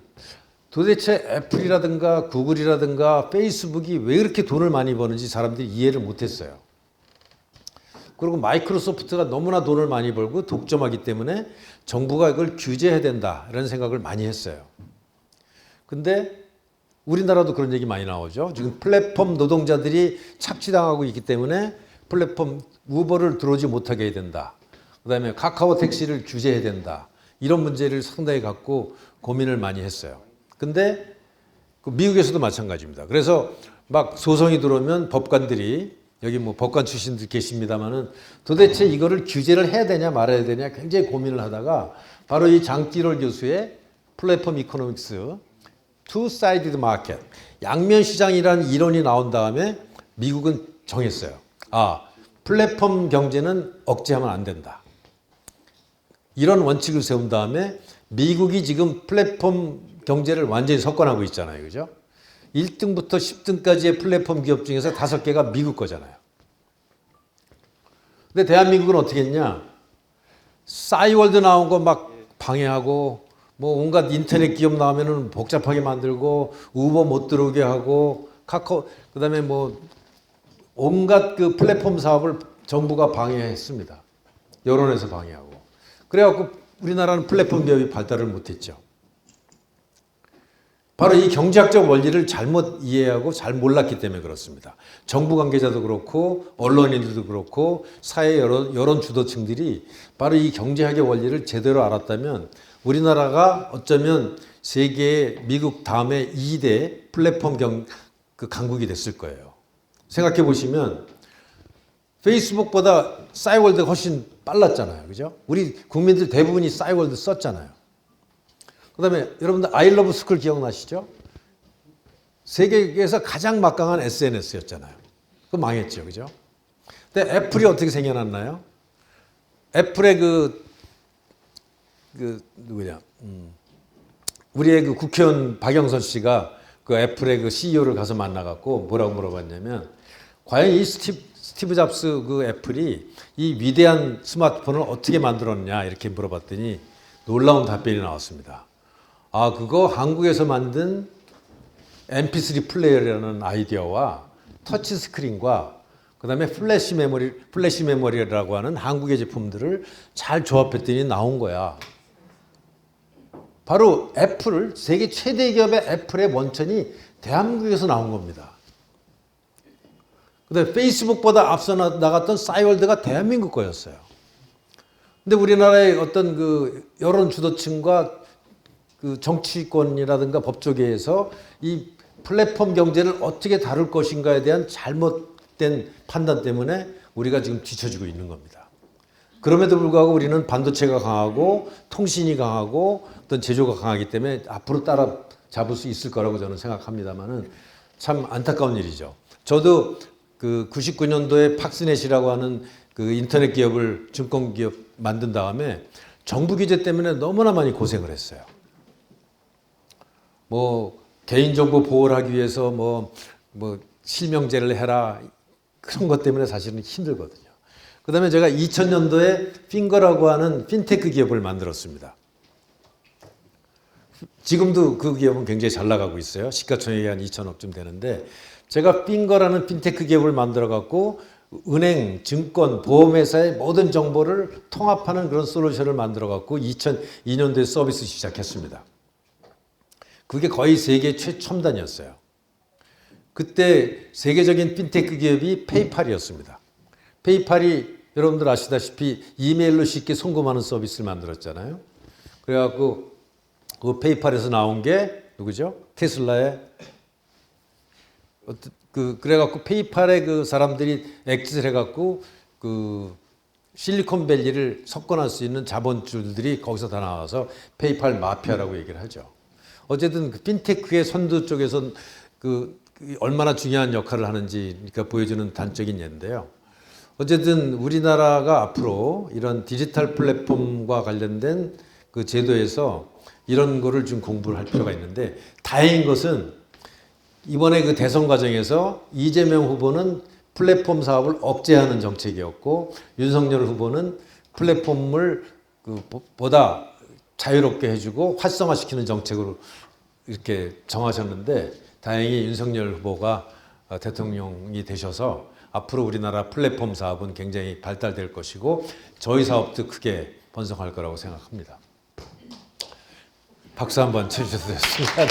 S1: 도대체 애플이라든가 구글이라든가 페이스북이 왜 그렇게 돈을 많이 버는지 사람들이 이해를 못했어요. 그리고 마이크로소프트가 너무나 돈을 많이 벌고 독점하기 때문에 정부가 이걸 규제해야 된다 이런 생각을 많이 했어요. 근데 우리나라도 그런 얘기 많이 나오죠. 지금 플랫폼 노동자들이 착취당하고 있기 때문에 플랫폼 우버를 들어오지 못하게 해야 된다. 그다음에 카카오 택시를 규제해야 된다. 이런 문제를 상당히 갖고 고민을 많이 했어요. 근데 미국에서도 마찬가지입니다. 그래서 막 소송이 들어오면 법관들이 여기 뭐 법관 출신들 계십니다만은 도대체 이거를 규제를 해야 되냐 말아야 되냐 굉장히 고민을 하다가 바로 이 장띠롤 교수의 플랫폼 이코노믹스 투-사이디드 마켓 양면 시장이라는 이론이 나온 다음에 미국은 정했어요. 아, 플랫폼 경제는 억제하면 안 된다. 이런 원칙을 세운 다음에 미국이 지금 플랫폼 경제를 완전히 석권하고 있잖아요. 그죠? 1등부터 10등까지의 플랫폼 기업 중에서 5개가 미국 거잖아요. 근데 대한민국은 어떻게 했냐? 싸이월드 나온 거 막 방해하고 뭐 온갖 인터넷 기업 나오면은 복잡하게 만들고 우버 못 들어오게 하고 카카오 그다음에 뭐 온갖 그 플랫폼 사업을 정부가 방해했습니다. 여론에서 방해하고. 그래갖고 우리나라는 플랫폼 기업이 발달을 못했죠. 바로 이 경제학적 원리를 잘못 이해하고 잘 몰랐기 때문에 그렇습니다. 정부 관계자도 그렇고 언론인들도 그렇고 사회 여론 주도층들이 바로 이 경제학의 원리를 제대로 알았다면 우리나라가 어쩌면 세계의 미국 다음에 2대 플랫폼 강국이 됐을 거예요. 생각해 보시면 페이스북보다 싸이월드가 훨씬 빨랐잖아요. 그죠? 우리 국민들 대부분이 싸이월드 썼잖아요. 그 다음에 여러분들 아이러브 스쿨 기억나시죠? 세계에서 가장 막강한 SNS였잖아요. 그거 망했죠. 그죠? 근데 애플이 어떻게 생겨났나요? 애플의 누구냐? 우리의 그 국회의원 박영선 씨가 그 애플의 그 CEO를 가서 만나갖고 뭐라고 물어봤냐면 과연 이 스티브 스티브 잡스 그 애플이 이 위대한 스마트폰을 어떻게 만들었냐 이렇게 물어봤더니 놀라운 답변이 나왔습니다. 아, 그거 한국에서 만든 MP3 플레이어라는 아이디어와 터치 스크린과 그다음에 플래시 메모리라고 하는 한국의 제품들을 잘 조합했더니 나온 거야. 바로 애플을 세계 최대 기업의 애플의 원천이 대한민국에서 나온 겁니다. 그다음에 페이스북보다 앞서 나갔던 싸이월드가 대한민국 거였어요. 근데 우리나라의 어떤 그 여론 주도층과 그 정치권이라든가 법조계에서 이 플랫폼 경제를 어떻게 다룰 것인가에 대한 잘못된 판단 때문에 우리가 지금 뒤처지고 있는 겁니다. 그럼에도 불구하고 우리는 반도체가 강하고 통신이 강하고 어떤 제조가 강하기 때문에 앞으로 따라잡을 수 있을 거라고 저는 생각합니다만은 참 안타까운 일이죠. 저도 그 99년도에 팍스넷이라고 하는 그 인터넷 기업을 증권 기업 만든 다음에 정부 규제 때문에 너무나 많이 고생을 했어요. 뭐 개인정보 보호를 하기 위해서 뭐 실명제를 해라 그런 것 때문에 사실은 힘들거든요. 그 다음에 제가 2000년도에 핑거라고 하는 핀테크 기업을 만들었습니다. 지금도 그 기업은 굉장히 잘 나가고 있어요. 시가총액이 한 2천억쯤 되는데 제가 핑거라는 핀테크 기업을 만들어 갖고 은행, 증권, 보험회사의 모든 정보를 통합하는 그런 솔루션을 만들어 갖고 2002년도에 서비스 시작했습니다. 그게 거의 세계 최첨단이었어요. 그때 세계적인 핀테크 기업이 페이팔이었습니다. 페이팔이 여러분들 아시다시피 이메일로 쉽게 송금하는 서비스를 만들었잖아요. 그래갖고 그 페이팔에서 나온 게 누구죠? 테슬라의 그래갖고 페이팔의 그 사람들이 엑짓을 해갖고 그 실리콘밸리를 석권할 수 있는 자본주들이 거기서 다 나와서 페이팔 마피아라고 얘기를 하죠. 어쨌든 그 핀테크의 선두 쪽에서 그 얼마나 중요한 역할을 하는지 그러니까 보여주는 단적인 예인데요. 어쨌든 우리나라가 앞으로 이런 디지털 플랫폼과 관련된 그 제도에서 이런 거를 좀 공부를 할 필요가 있는데 다행인 것은 이번에 그 대선 과정에서 이재명 후보는 플랫폼 사업을 억제하는 정책이었고 윤석열 후보는 플랫폼을 그 보다 자유롭게 해주고 활성화시키는 정책으로 이렇게 정하셨는데 다행히 윤석열 후보가 대통령이 되셔서 앞으로 우리나라 플랫폼 사업은 굉장히 발달될 것이고 저희 사업도 크게 번성할 거라고 생각합니다. 박수 한번 쳐주셔도 좋습니다.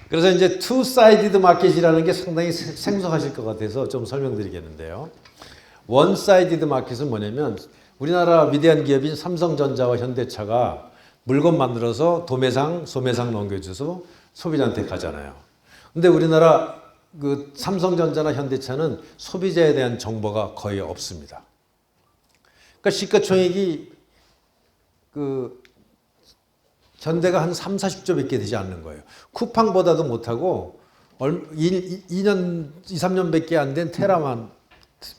S1: 그래서 이제 투-사이디드 마켓이라는 게 상당히 생소하실 것 같아서 좀 설명드리겠는데요. 원-사이디드 마켓은 뭐냐면 우리나라 위대한 기업인 삼성전자와 현대차가 물건 만들어서 도매상, 소매상 넘겨줘서 소비자한테 가잖아요. 근데 우리나라 그 삼성전자나 현대차는 소비자에 대한 정보가 거의 없습니다. 그러니까 시가총액이 그 현대가 한 3, 40조밖에 되지 않는 거예요. 쿠팡보다도 못하고 2년, 2, 3년밖에 안 된 테라만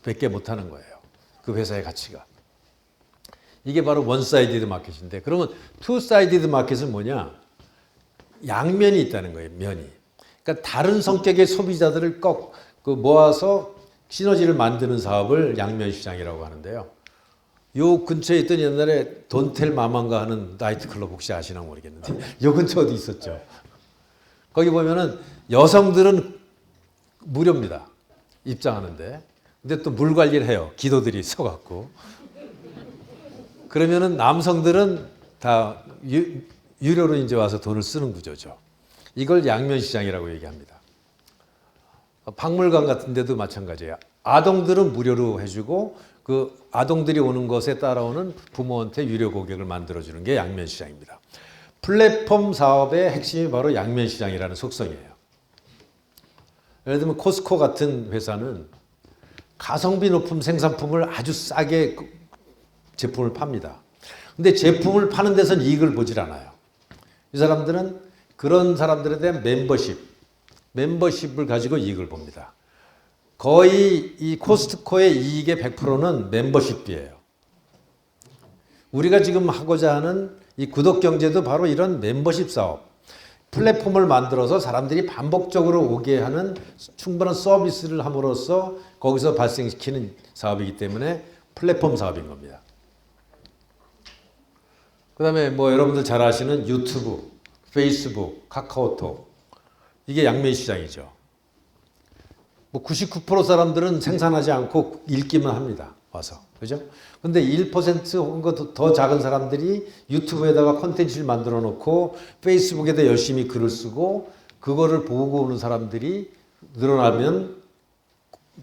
S1: 밖에 못하는 거예요. 그 회사의 가치가. 이게 바로 원사이디드 마켓인데 그러면 투사이디드 마켓은 뭐냐? 양면이 있다는 거예요. 면이. 그러니까 다른 성격의 소비자들을 꼭 모아서 시너지를 만드는 사업을 양면시장이라고 하는데요. 요 근처에 있던 옛날에 돈텔 마만가 하는 나이트클럽 혹시 아시나 모르겠는데 요 근처 어디 있었죠. 거기 보면은 여성들은 무료입니다. 입장하는데. 근데 또 물 관리를 해요. 기도들이 서갖고. 그러면은 남성들은 다 유료로 이제 와서 돈을 쓰는 구조죠. 이걸 양면시장이라고 얘기합니다. 박물관 같은 데도 마찬가지예요. 아동들은 무료로 해주고 그 아동들이 오는 것에 따라오는 부모한테 유료 고객을 만들어주는 게 양면시장입니다. 플랫폼 사업의 핵심이 바로 양면시장이라는 속성이에요. 예를 들면 코스코 같은 회사는 가성비 높은 생산품을 아주 싸게 제품을 팝니다. 근데 제품을 파는 데서는 이익을 보질 않아요. 이 사람들은 그런 사람들에 대한 멤버십을 가지고 이익을 봅니다. 거의 이 코스트코의 이익의 100%는 멤버십비예요. 우리가 지금 하고자 하는 이 구독 경제도 바로 이런 멤버십 사업. 플랫폼을 만들어서 사람들이 반복적으로 오게 하는 충분한 서비스를 함으로써 거기서 발생시키는 사업이기 때문에 플랫폼 사업인 겁니다. 그 다음에 뭐 여러분들 잘 아시는 유튜브, 페이스북, 카카오톡 이게 양면 시장이죠. 뭐 99% 사람들은 생산하지 않고 읽기만 합니다. 와서. 그죠? 근데 1% 혹은 더 작은 사람들이 유튜브에다가 콘텐츠를 만들어 놓고 페이스북에다 열심히 글을 쓰고 그거를 보고 오는 사람들이 늘어나면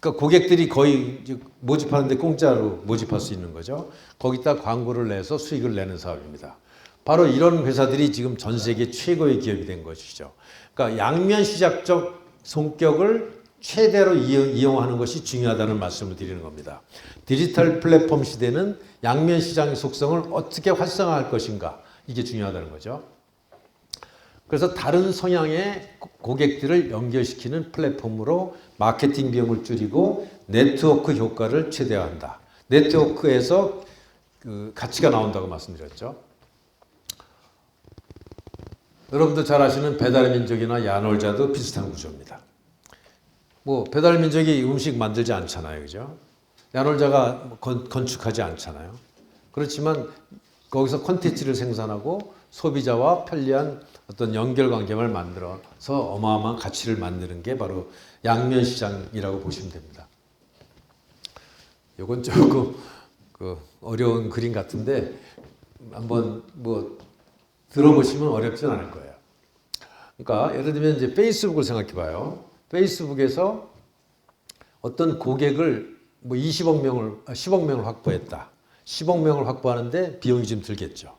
S1: 그러니까 고객들이 거의 모집하는데 공짜로 모집할 수 있는 거죠. 거기다 광고를 내서 수익을 내는 사업입니다. 바로 이런 회사들이 지금 전 세계 최고의 기업이 된 것이죠. 그러니까 양면 시장적 성격을 최대로 이용하는 것이 중요하다는 말씀을 드리는 겁니다. 디지털 플랫폼 시대는 양면 시장의 속성을 어떻게 활성화할 것인가 이게 중요하다는 거죠. 그래서 다른 성향의 고객들을 연결시키는 플랫폼으로 마케팅 비용을 줄이고 네트워크 효과를 최대화한다. 네트워크에서 그 가치가 나온다고 말씀드렸죠. 여러분도 잘 아시는 배달민족이나 야놀자도 비슷한 구조입니다. 뭐 배달민족이 음식 만들지 않잖아요, 그죠? 야놀자가 건축하지 않잖아요. 그렇지만 거기서 콘텐츠를 생산하고 소비자와 편리한 어떤 연결관계를 만들어서 어마어마한 가치를 만드는 게 바로 양면 시장이라고 보시면 됩니다. 이건 조금 어려운 그림 같은데 한번 뭐 들어보시면 어렵진 않을 거예요. 그러니까 예를 들면 이제 페이스북을 생각해봐요. 페이스북에서 어떤 고객을 뭐 10억 명을 확보했다. 10억 명을 확보하는데 비용이 좀 들겠죠.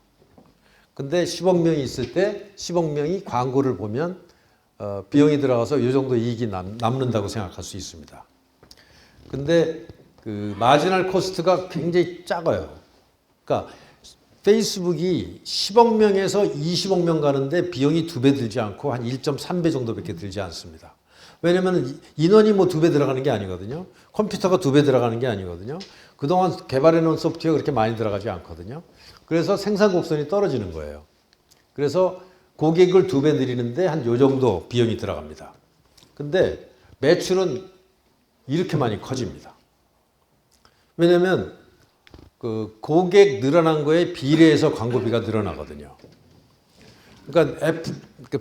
S1: 근데 10억 명이 있을 때 10억 명이 광고를 보면 비용이 들어가서 이 정도 이익이 남는다고 생각할 수 있습니다. 근데 그 마지널 코스트가 굉장히 작아요. 그러니까 페이스북이 10억 명에서 20억 명 가는데 비용이 2배 들지 않고 한 1.3배 정도밖에 들지 않습니다. 왜냐면 인원이 뭐 2배 들어가는 게 아니거든요. 컴퓨터가 2배 들어가는 게 아니거든요. 그동안 개발해 놓은 소프트웨어가 그렇게 많이 들어가지 않거든요. 그래서 생산 곡선이 떨어지는 거예요. 그래서 고객을 2배 늘리는데 한 요 정도 비용이 들어갑니다. 근데 매출은 이렇게 많이 커집니다. 왜냐면 그 고객 늘어난 거에 비례해서 광고비가 늘어나거든요. 그러니까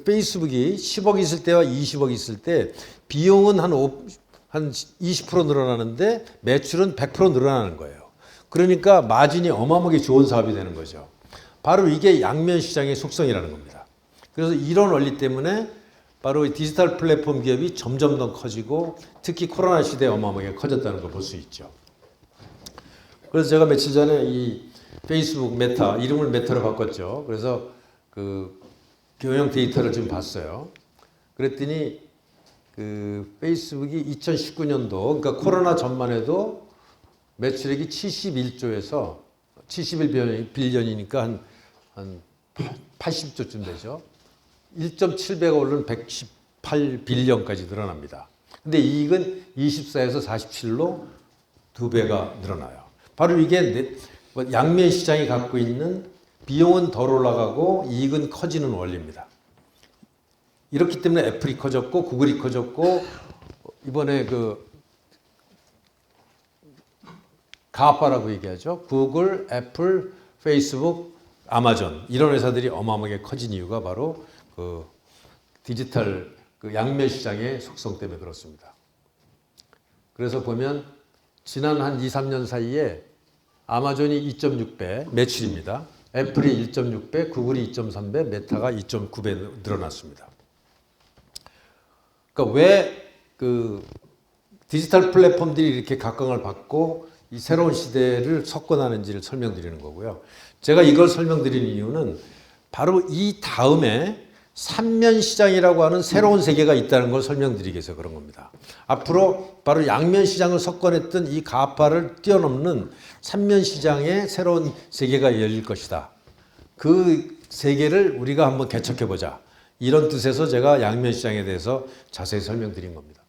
S1: 페이스북이 10억 있을 때와 20억 있을 때 비용은 한 20% 늘어나는데 매출은 100% 늘어나는 거예요. 그러니까 마진이 어마어마하게 좋은 사업이 되는 거죠. 바로 이게 양면 시장의 속성이라는 겁니다. 그래서 이런 원리 때문에 바로 디지털 플랫폼 기업이 점점 더 커지고 특히 코로나 시대에 어마어마하게 커졌다는 걸 볼 수 있죠. 그래서 제가 며칠 전에 이 페이스북 메타, 이름을 메타로 바꿨죠. 그래서 그 경영 데이터를 좀 봤어요. 그랬더니 그 페이스북이 2019년도, 그러니까 코로나 전만 해도 매출액이 71조에서 71빌리언이니까 한 80조쯤 되죠. 1.7배가 오른 118빌리언까지 늘어납니다. 근데 이익은 24에서 47로 2배가 늘어나요. 바로 이게 양면 시장이 갖고 있는 비용은 덜 올라가고 이익은 커지는 원리입니다. 이렇기 때문에 애플이 커졌고 구글이 커졌고 이번에 그 가파라고 얘기하죠. 구글, 애플, 페이스북, 아마존 이런 회사들이 어마어마하게 커진 이유가 바로 그 디지털 그 양면 시장의 속성 때문에 그렇습니다. 그래서 보면 지난 한 2, 3년 사이에 아마존이 2.6배 매출입니다. 애플이 1.6배, 구글이 2.3배, 메타가 2.9배 늘어났습니다. 그러니까 왜 그 디지털 플랫폼들이 이렇게 각광을 받고 이 새로운 시대를 석권하는지를 설명드리는 거고요. 제가 이걸 설명드리는 이유는 바로 이 다음에 삼면 시장이라고 하는 새로운 세계가 있다는 걸 설명드리기 위해서 그런 겁니다. 앞으로 바로 양면 시장을 석권했던 이 가파를 뛰어넘는 삼면 시장의 새로운 세계가 열릴 것이다. 그 세계를 우리가 한번 개척해보자. 이런 뜻에서 제가 양면 시장에 대해서 자세히 설명드린 겁니다.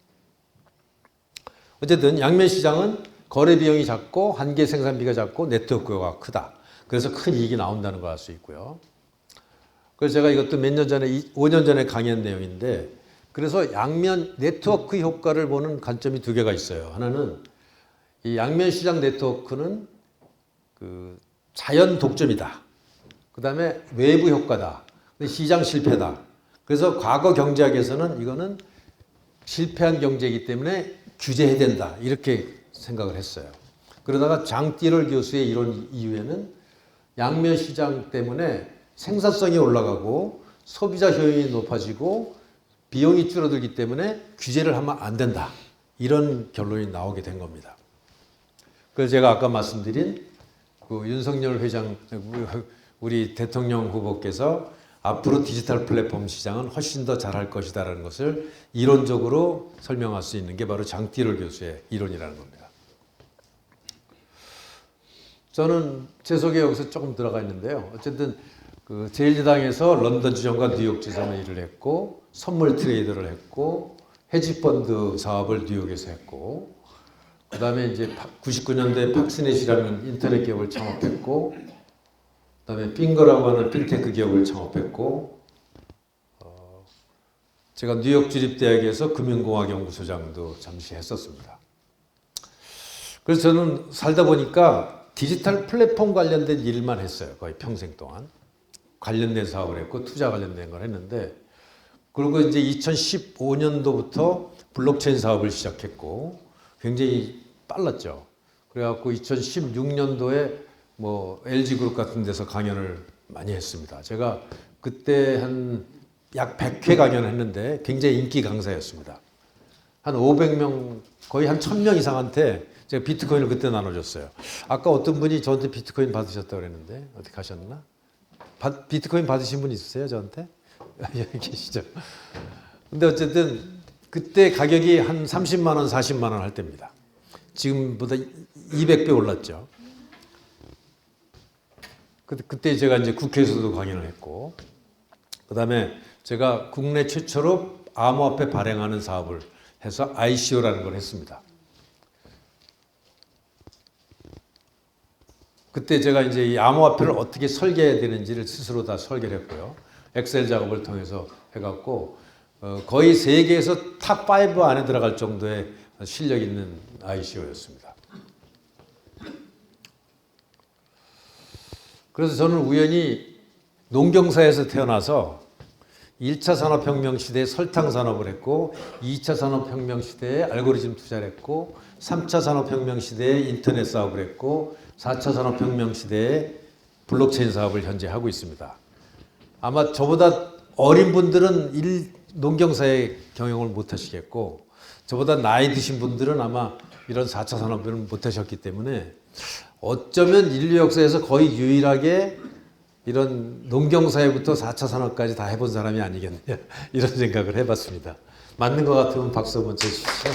S1: 어쨌든 양면 시장은 거래 비용이 작고 한계 생산비가 작고 네트워크가 크다. 그래서 큰 이익이 나온다는 걸 알 수 있고요. 그래서 제가 이것도 몇 년 전에, 5년 전에 강의한 내용인데, 그래서 양면 네트워크 효과를 보는 관점이 두 개가 있어요. 하나는 이 양면 시장 네트워크는 그 자연 독점이다. 그 다음에 외부 효과다. 시장 실패다. 그래서 과거 경제학에서는 이거는 실패한 경제이기 때문에 규제해야 된다. 이렇게 생각을 했어요. 그러다가 장띠럴 교수의 이론 이후에는 양면 시장 때문에 생산성이 올라가고 소비자 효용이 높아지고 비용이 줄어들기 때문에 규제를 하면 안 된다. 이런 결론이 나오게 된 겁니다. 그래서 제가 아까 말씀드린 그 윤석열 회장, 우리 대통령 후보께서 앞으로 디지털 플랫폼 시장은 훨씬 더 잘할 것이다라는 것을 이론적으로 설명할 수 있는 게 바로 장띠럴 교수의 이론이라는 겁니다. 저는 제 소개 여기서 조금 들어가 있는데요. 어쨌든 그 제1야당에서 런던 지점과 뉴욕 지점에 일을 했고 선물 트레이더를 했고 헤지펀드 사업을 뉴욕에서 했고 그 다음에 이제 99년도에 팍스넷이라는 인터넷 기업을 창업했고 그 다음에 핑거라고 하는 핀테크 기업을 창업했고 제가 뉴욕 주립대학에서 금융공학 연구소장도 잠시 했었습니다. 그래서 저는 살다 보니까 디지털 플랫폼 관련된 일만 했어요. 거의 평생 동안. 관련된 사업을 했고 투자 관련된 걸 했는데 그리고 이제 2015년도부터 블록체인 사업을 시작했고 굉장히 빨랐죠. 그래갖고 2016년도에 뭐 LG그룹 같은 데서 강연을 많이 했습니다. 제가 그때 한 약 100회 강연을 했는데 굉장히 인기 강사였습니다. 한 500명, 거의 한 1000명 이상한테 제가 비트코인을 그때 나눠줬어요. 아까 어떤 분이 저한테 비트코인 받으셨다고 그랬는데 어떻게 하셨나? 비트코인 받으신 분 있으세요? 저한테? 여기 계시죠? 근데 어쨌든 그때 가격이 한 30만 원, 40만 원 할 때입니다. 지금보다 200배 올랐죠. 그때 제가 이제 국회에서도 강연을 했고, 그 다음에 제가 국내 최초로 암호화폐 발행하는 사업을 해서 ICO라는 걸 했습니다. 그때 제가 이제 이 암호화폐를 어떻게 설계해야 되는지를 스스로 다 설계를 했고요. 엑셀 작업을 통해서 해갖고 거의 세계에서 탑5 안에 들어갈 정도의 실력 있는 ICO였습니다. 그래서 저는 우연히 농경사에서 태어나서 1차 산업혁명 시대에 설탕 산업을 했고 2차 산업혁명 시대에 알고리즘 투자를 했고 3차 산업혁명 시대에 인터넷 사업을 했고 4차 산업혁명 시대에 블록체인 사업을 현재 하고 있습니다. 아마 저보다 어린 분들은 농경사의 경영을 못 하시겠고 저보다 나이 드신 분들은 아마 이런 4차 산업을 못 하셨기 때문에 어쩌면 인류 역사에서 거의 유일하게 이런 농경사회부터 4차 산업까지 다 해본 사람이 아니겠냐 이런 생각을 해봤습니다. 맞는 것 같으면 박수 한번 쳐주십시오.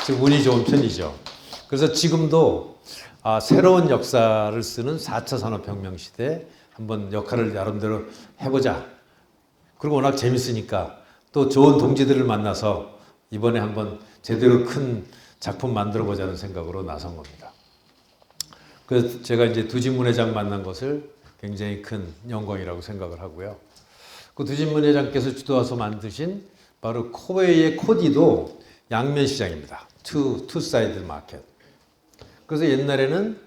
S1: 지금 운이 좋은 편이죠. 그래서 지금도 새로운 역사를 쓰는 4차 산업혁명 시대에 한번 역할을 나름대로 해보자. 그리고 워낙 재밌으니까 또 좋은 동지들을 만나서 이번에 한번 제대로 큰 작품 만들어보자는 생각으로 나선 겁니다. 그래서 제가 이제 두진문 회장 만난 것을 굉장히 큰 영광이라고 생각을 하고요. 그 두진문 회장께서 주도해서 만드신 바로 코웨이의 코디도 양면 시장입니다. 투 사이드 마켓. 그래서 옛날에는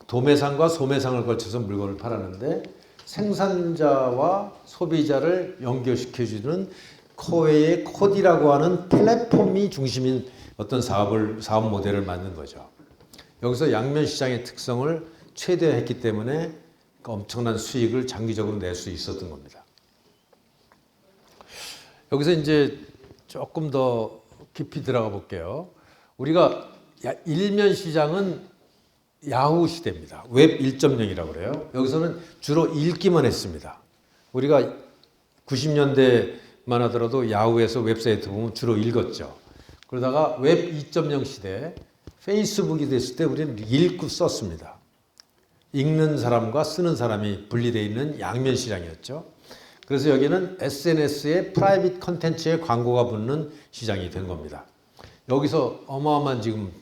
S1: 도매상과 소매상을 걸쳐서 물건을 팔았는데 생산자와 소비자를 연결시켜주는 코웨이의 코디라고 하는 플랫폼이 중심인 어떤 사업 모델을 만든 거죠. 여기서 양면 시장의 특성을 최대화했기 때문에 엄청난 수익을 장기적으로 낼 수 있었던 겁니다. 여기서 이제 조금 더 깊이 들어가 볼게요. 우리가 일면 시장은 야후 시대입니다. 웹 1.0이라고 그래요. 여기서는 주로 읽기만 했습니다. 우리가 90년대만 하더라도 야후에서 웹사이트 보면 주로 읽었죠. 그러다가 웹 2.0 시대 페이스북이 됐을 때 우리는 읽고 썼습니다. 읽는 사람과 쓰는 사람이 분리되어 있는 양면 시장이었죠. 그래서 여기는 SNS에 프라이빗 컨텐츠에 광고가 붙는 시장이 된 겁니다. 여기서 어마어마한 지금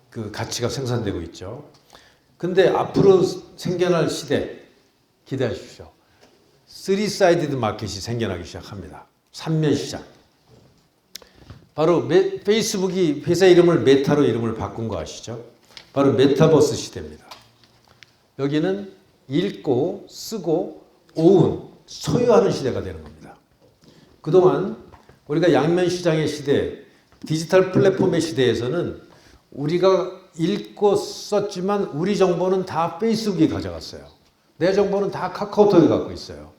S1: 그 가치가 생산되고 있죠. 근데 앞으로 생겨날 시대, 기대하십시오. 3사이드드 마켓이 생겨나기 시작합니다. 3면 시장. 바로 페이스북이 회사 이름을 메타로 이름을 바꾼 거 아시죠? 바로 메타버스 시대입니다. 여기는 읽고 쓰고 오운, 소유하는 시대가 되는 겁니다. 그동안 우리가 양면 시장의 시대, 디지털 플랫폼의 시대에서는 우리가 읽고 썼지만 우리 정보는 다 페이스북이 가져갔어요. 내 정보는 다 카카오톡이 갖고 있어요.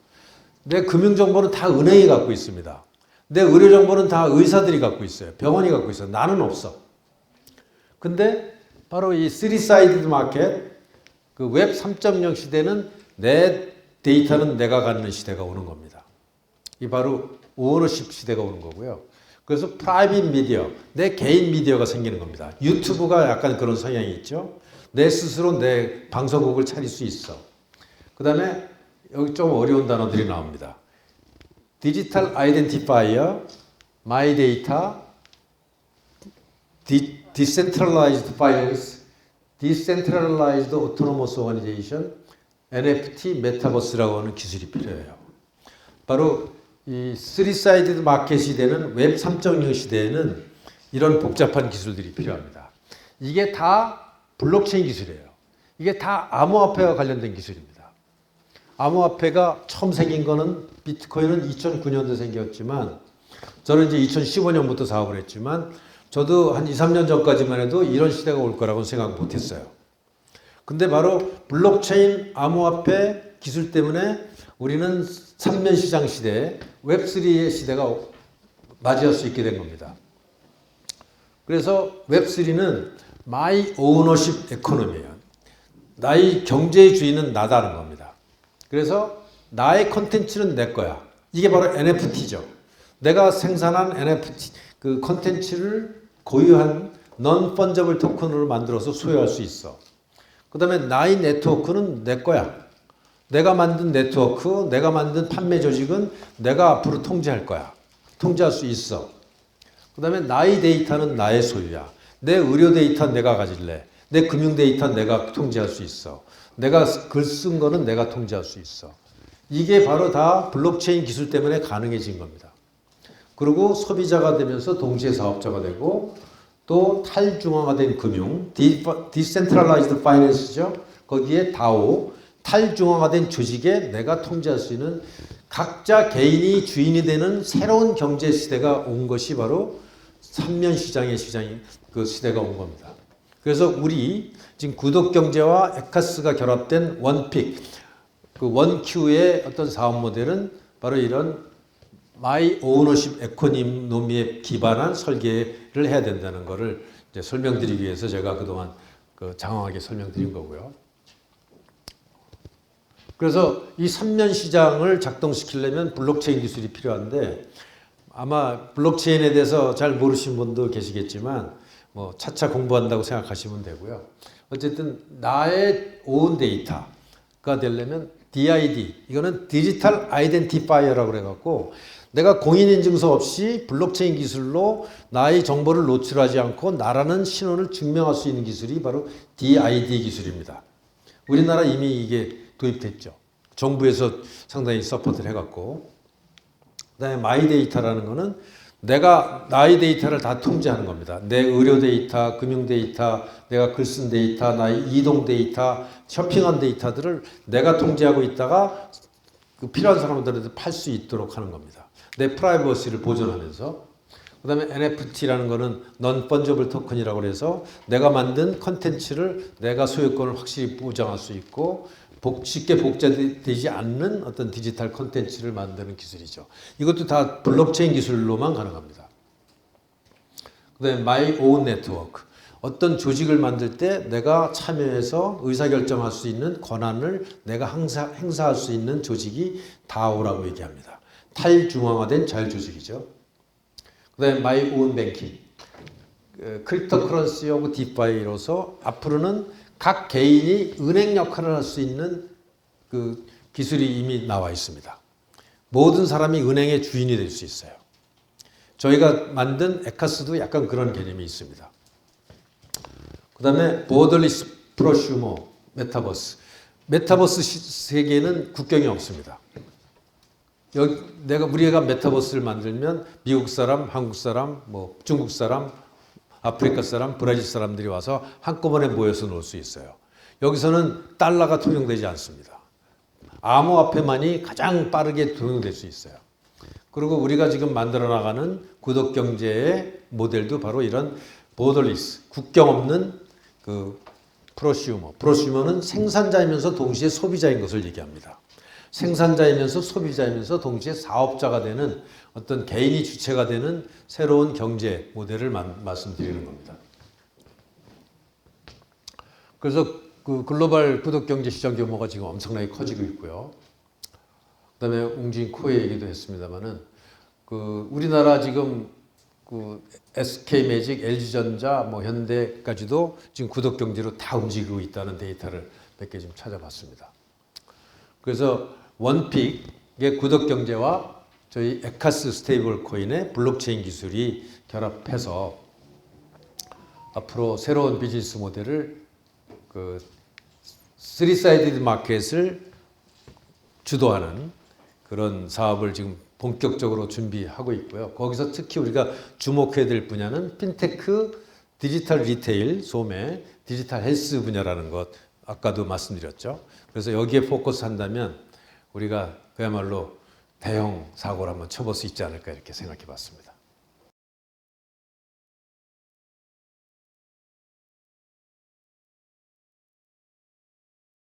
S1: 내 금융 정보는 다 은행이 갖고 있습니다. 내 의료 정보는 다 의사들이 갖고 있어요. 병원이 갖고 있어요. 나는 없어. 근데 바로 이 3사이드 마켓, 그 웹 3.0 시대는 내 데이터는 내가 갖는 시대가 오는 겁니다. 이 바로 오너십 시대가 오는 거고요. 그래서 프라이빗 미디어, 내 개인 미디어가 생기는 겁니다. 유튜브가 약간 그런 성향이 있죠. 내 스스로 내 방송국을 차릴 수 있어. 그 다음에 여기 좀 어려운 단어들이 나옵니다. 디지털 아이덴티파이어, 마이 데이터, 디센트럴라이즈드 파이낸스, 디센트럴라이즈드 오토노머스 오거니제이션, NFT, 메타버스라고 하는 기술이 필요해요. 바로 이 3사이드 마켓 시대는 웹 3.0 시대에는 이런 복잡한 기술들이 필요합니다. 이게 다 블록체인 기술이에요. 이게 다 암호화폐와 관련된 기술입니다. 암호화폐가 처음 생긴 거는 비트코인은 2009년도에 생겼지만 저는 이제 2015년부터 사업을 했지만 저도 한 2, 3년 전까지만 해도 이런 시대가 올 거라고는 생각 못 했어요. 근데 바로 블록체인 암호화폐 기술 때문에 우리는 3면 시장 시대, 웹3의 시대가 맞이할 수 있게 된 겁니다. 그래서 웹3는 마이 오너십 에코노미예요. 나의 경제의 주인은 나다는 겁니다. 그래서 나의 콘텐츠는 내 거야. 이게 바로 NFT죠. 내가 생산한 NFT, 그 콘텐츠를 고유한 non-fungible 토큰으로 만들어서 소유할 수 있어. 그 다음에 나의 네트워크는 내 거야. 내가 만든 네트워크, 내가 만든 판매 조직은 내가 앞으로 통제할 거야. 통제할 수 있어. 그 다음에 나의 데이터는 나의 소유야. 내 의료 데이터 내가 가질래. 내 금융 데이터 내가 통제할 수 있어. 내가 글 쓴 거는 내가 통제할 수 있어. 이게 바로 다 블록체인 기술 때문에 가능해진 겁니다. 그리고 소비자가 되면서 동시에 사업자가 되고 또 탈중앙화된 금융, 디센트럴라이즈드 파이낸스죠. 거기에 다오, 탈중앙화된 조직에 내가 통제할 수 있는 각자 개인이 주인이 되는 새로운 경제 시대가 온 것이 바로 3면 시장의 그 시대가 온 겁니다. 그래서 우리 지금 구독경제와 에카스가 결합된 원픽, 그 원큐의 어떤 사업 모델은 바로 이런 마이 오너십 에코노미에 기반한 설계를 해야 된다는 것을 이제 설명드리기 위해서 제가 그동안 그 장황하게 설명드린 거고요. 그래서 이 3면 시장을 작동시키려면 블록체인 기술이 필요한데 아마 블록체인에 대해서 잘 모르신 분도 계시겠지만 뭐 차차 공부한다고 생각하시면 되고요. 어쨌든 나의 오운 데이터가 되려면 DID, 이거는 디지털 아이덴티파이어라고 그래갖고 내가 공인인증서 없이 블록체인 기술로 나의 정보를 노출하지 않고 나라는 신원을 증명할 수 있는 기술이 바로 DID 기술입니다. 우리나라 이미 이게 도입됐죠. 정부에서 상당히 서포트를 해갖고. 그다음에 마이 데이터라는 거는 내가 나의 데이터를 다 통제하는 겁니다. 내 의료 데이터, 금융 데이터, 내가 글 쓴 데이터, 나의 이동 데이터, 쇼핑한 데이터들을 내가 통제하고 있다가 그 필요한 사람들한테 팔 수 있도록 하는 겁니다. 내 프라이버시를 보존하면서. 그 다음에 NFT라는 거는 non-fungible 토큰이라고 해서 내가 만든 컨텐츠를 내가 소유권을 확실히 보장할 수 있고 쉽게 복제되지 않는 어떤 디지털 컨텐츠를 만드는 기술이죠. 이것도 다 블록체인 기술로만 가능합니다. 그 다음에 My Own Network. 어떤 조직을 만들 때 내가 참여해서 의사결정할 수 있는 권한을 내가 행사할 수 있는 조직이 DAO라고 얘기합니다. 탈중앙화된 자율조직이죠. 그 다음에 My Own Banking. 크립토커런시하고 디파이로서 앞으로는 각 개인이 은행 역할을 할 수 있는 그 기술이 이미 나와 있습니다. 모든 사람이 은행의 주인이 될 수 있어요. 저희가 만든 에카스도 약간 그런 개념이 있습니다. 그 다음에 보더리스 프로슈머 메타버스. 메타버스 세계는 국경이 없습니다. 우리가 메타버스를 만들면 미국 사람, 한국 사람, 뭐 중국 사람, 아프리카 사람, 브라질 사람들이 와서 한꺼번에 모여서 놀 수 있어요. 여기서는 달러가 통용되지 않습니다. 암호화폐만이 가장 빠르게 통용될 수 있어요. 그리고 우리가 지금 만들어 나가는 구독 경제의 모델도 바로 이런 보더리스, 국경 없는 그 프로슈머. 프로슈머는 생산자이면서 동시에 소비자인 것을 얘기합니다. 생산자이면서 소비자이면서 동시에 사업자가 되는 어떤 개인이 주체가 되는 새로운 경제 모델을 말씀드리는 겁니다. 그래서 그 글로벌 구독 경제 시장 규모가 지금 엄청나게 커지고 있고요. 그다음에 웅진 코의 얘기도 했습니다만은 그 우리나라 지금 그 SK 매직, LG전자, 뭐 현대까지도 지금 구독 경제로 다 움직이고 있다는 데이터를 몇 개 좀 찾아봤습니다. 그래서 원픽의 구독 경제와 저희 에카스 스테이블 코인의 블록체인 기술이 결합해서 앞으로 새로운 비즈니스 모델을 그 쓰리사이디드 마켓을 주도하는 그런 사업을 지금 본격적으로 준비하고 있고요. 거기서 특히 우리가 주목해야 될 분야는 핀테크, 디지털 리테일, 소매, 디지털 헬스 분야라는 것 아까도 말씀드렸죠. 그래서 여기에 포커스한다면 우리가 그야말로 대형 사고를 한번 쳐볼 수 있지 않을까 이렇게 생각해 봤습니다.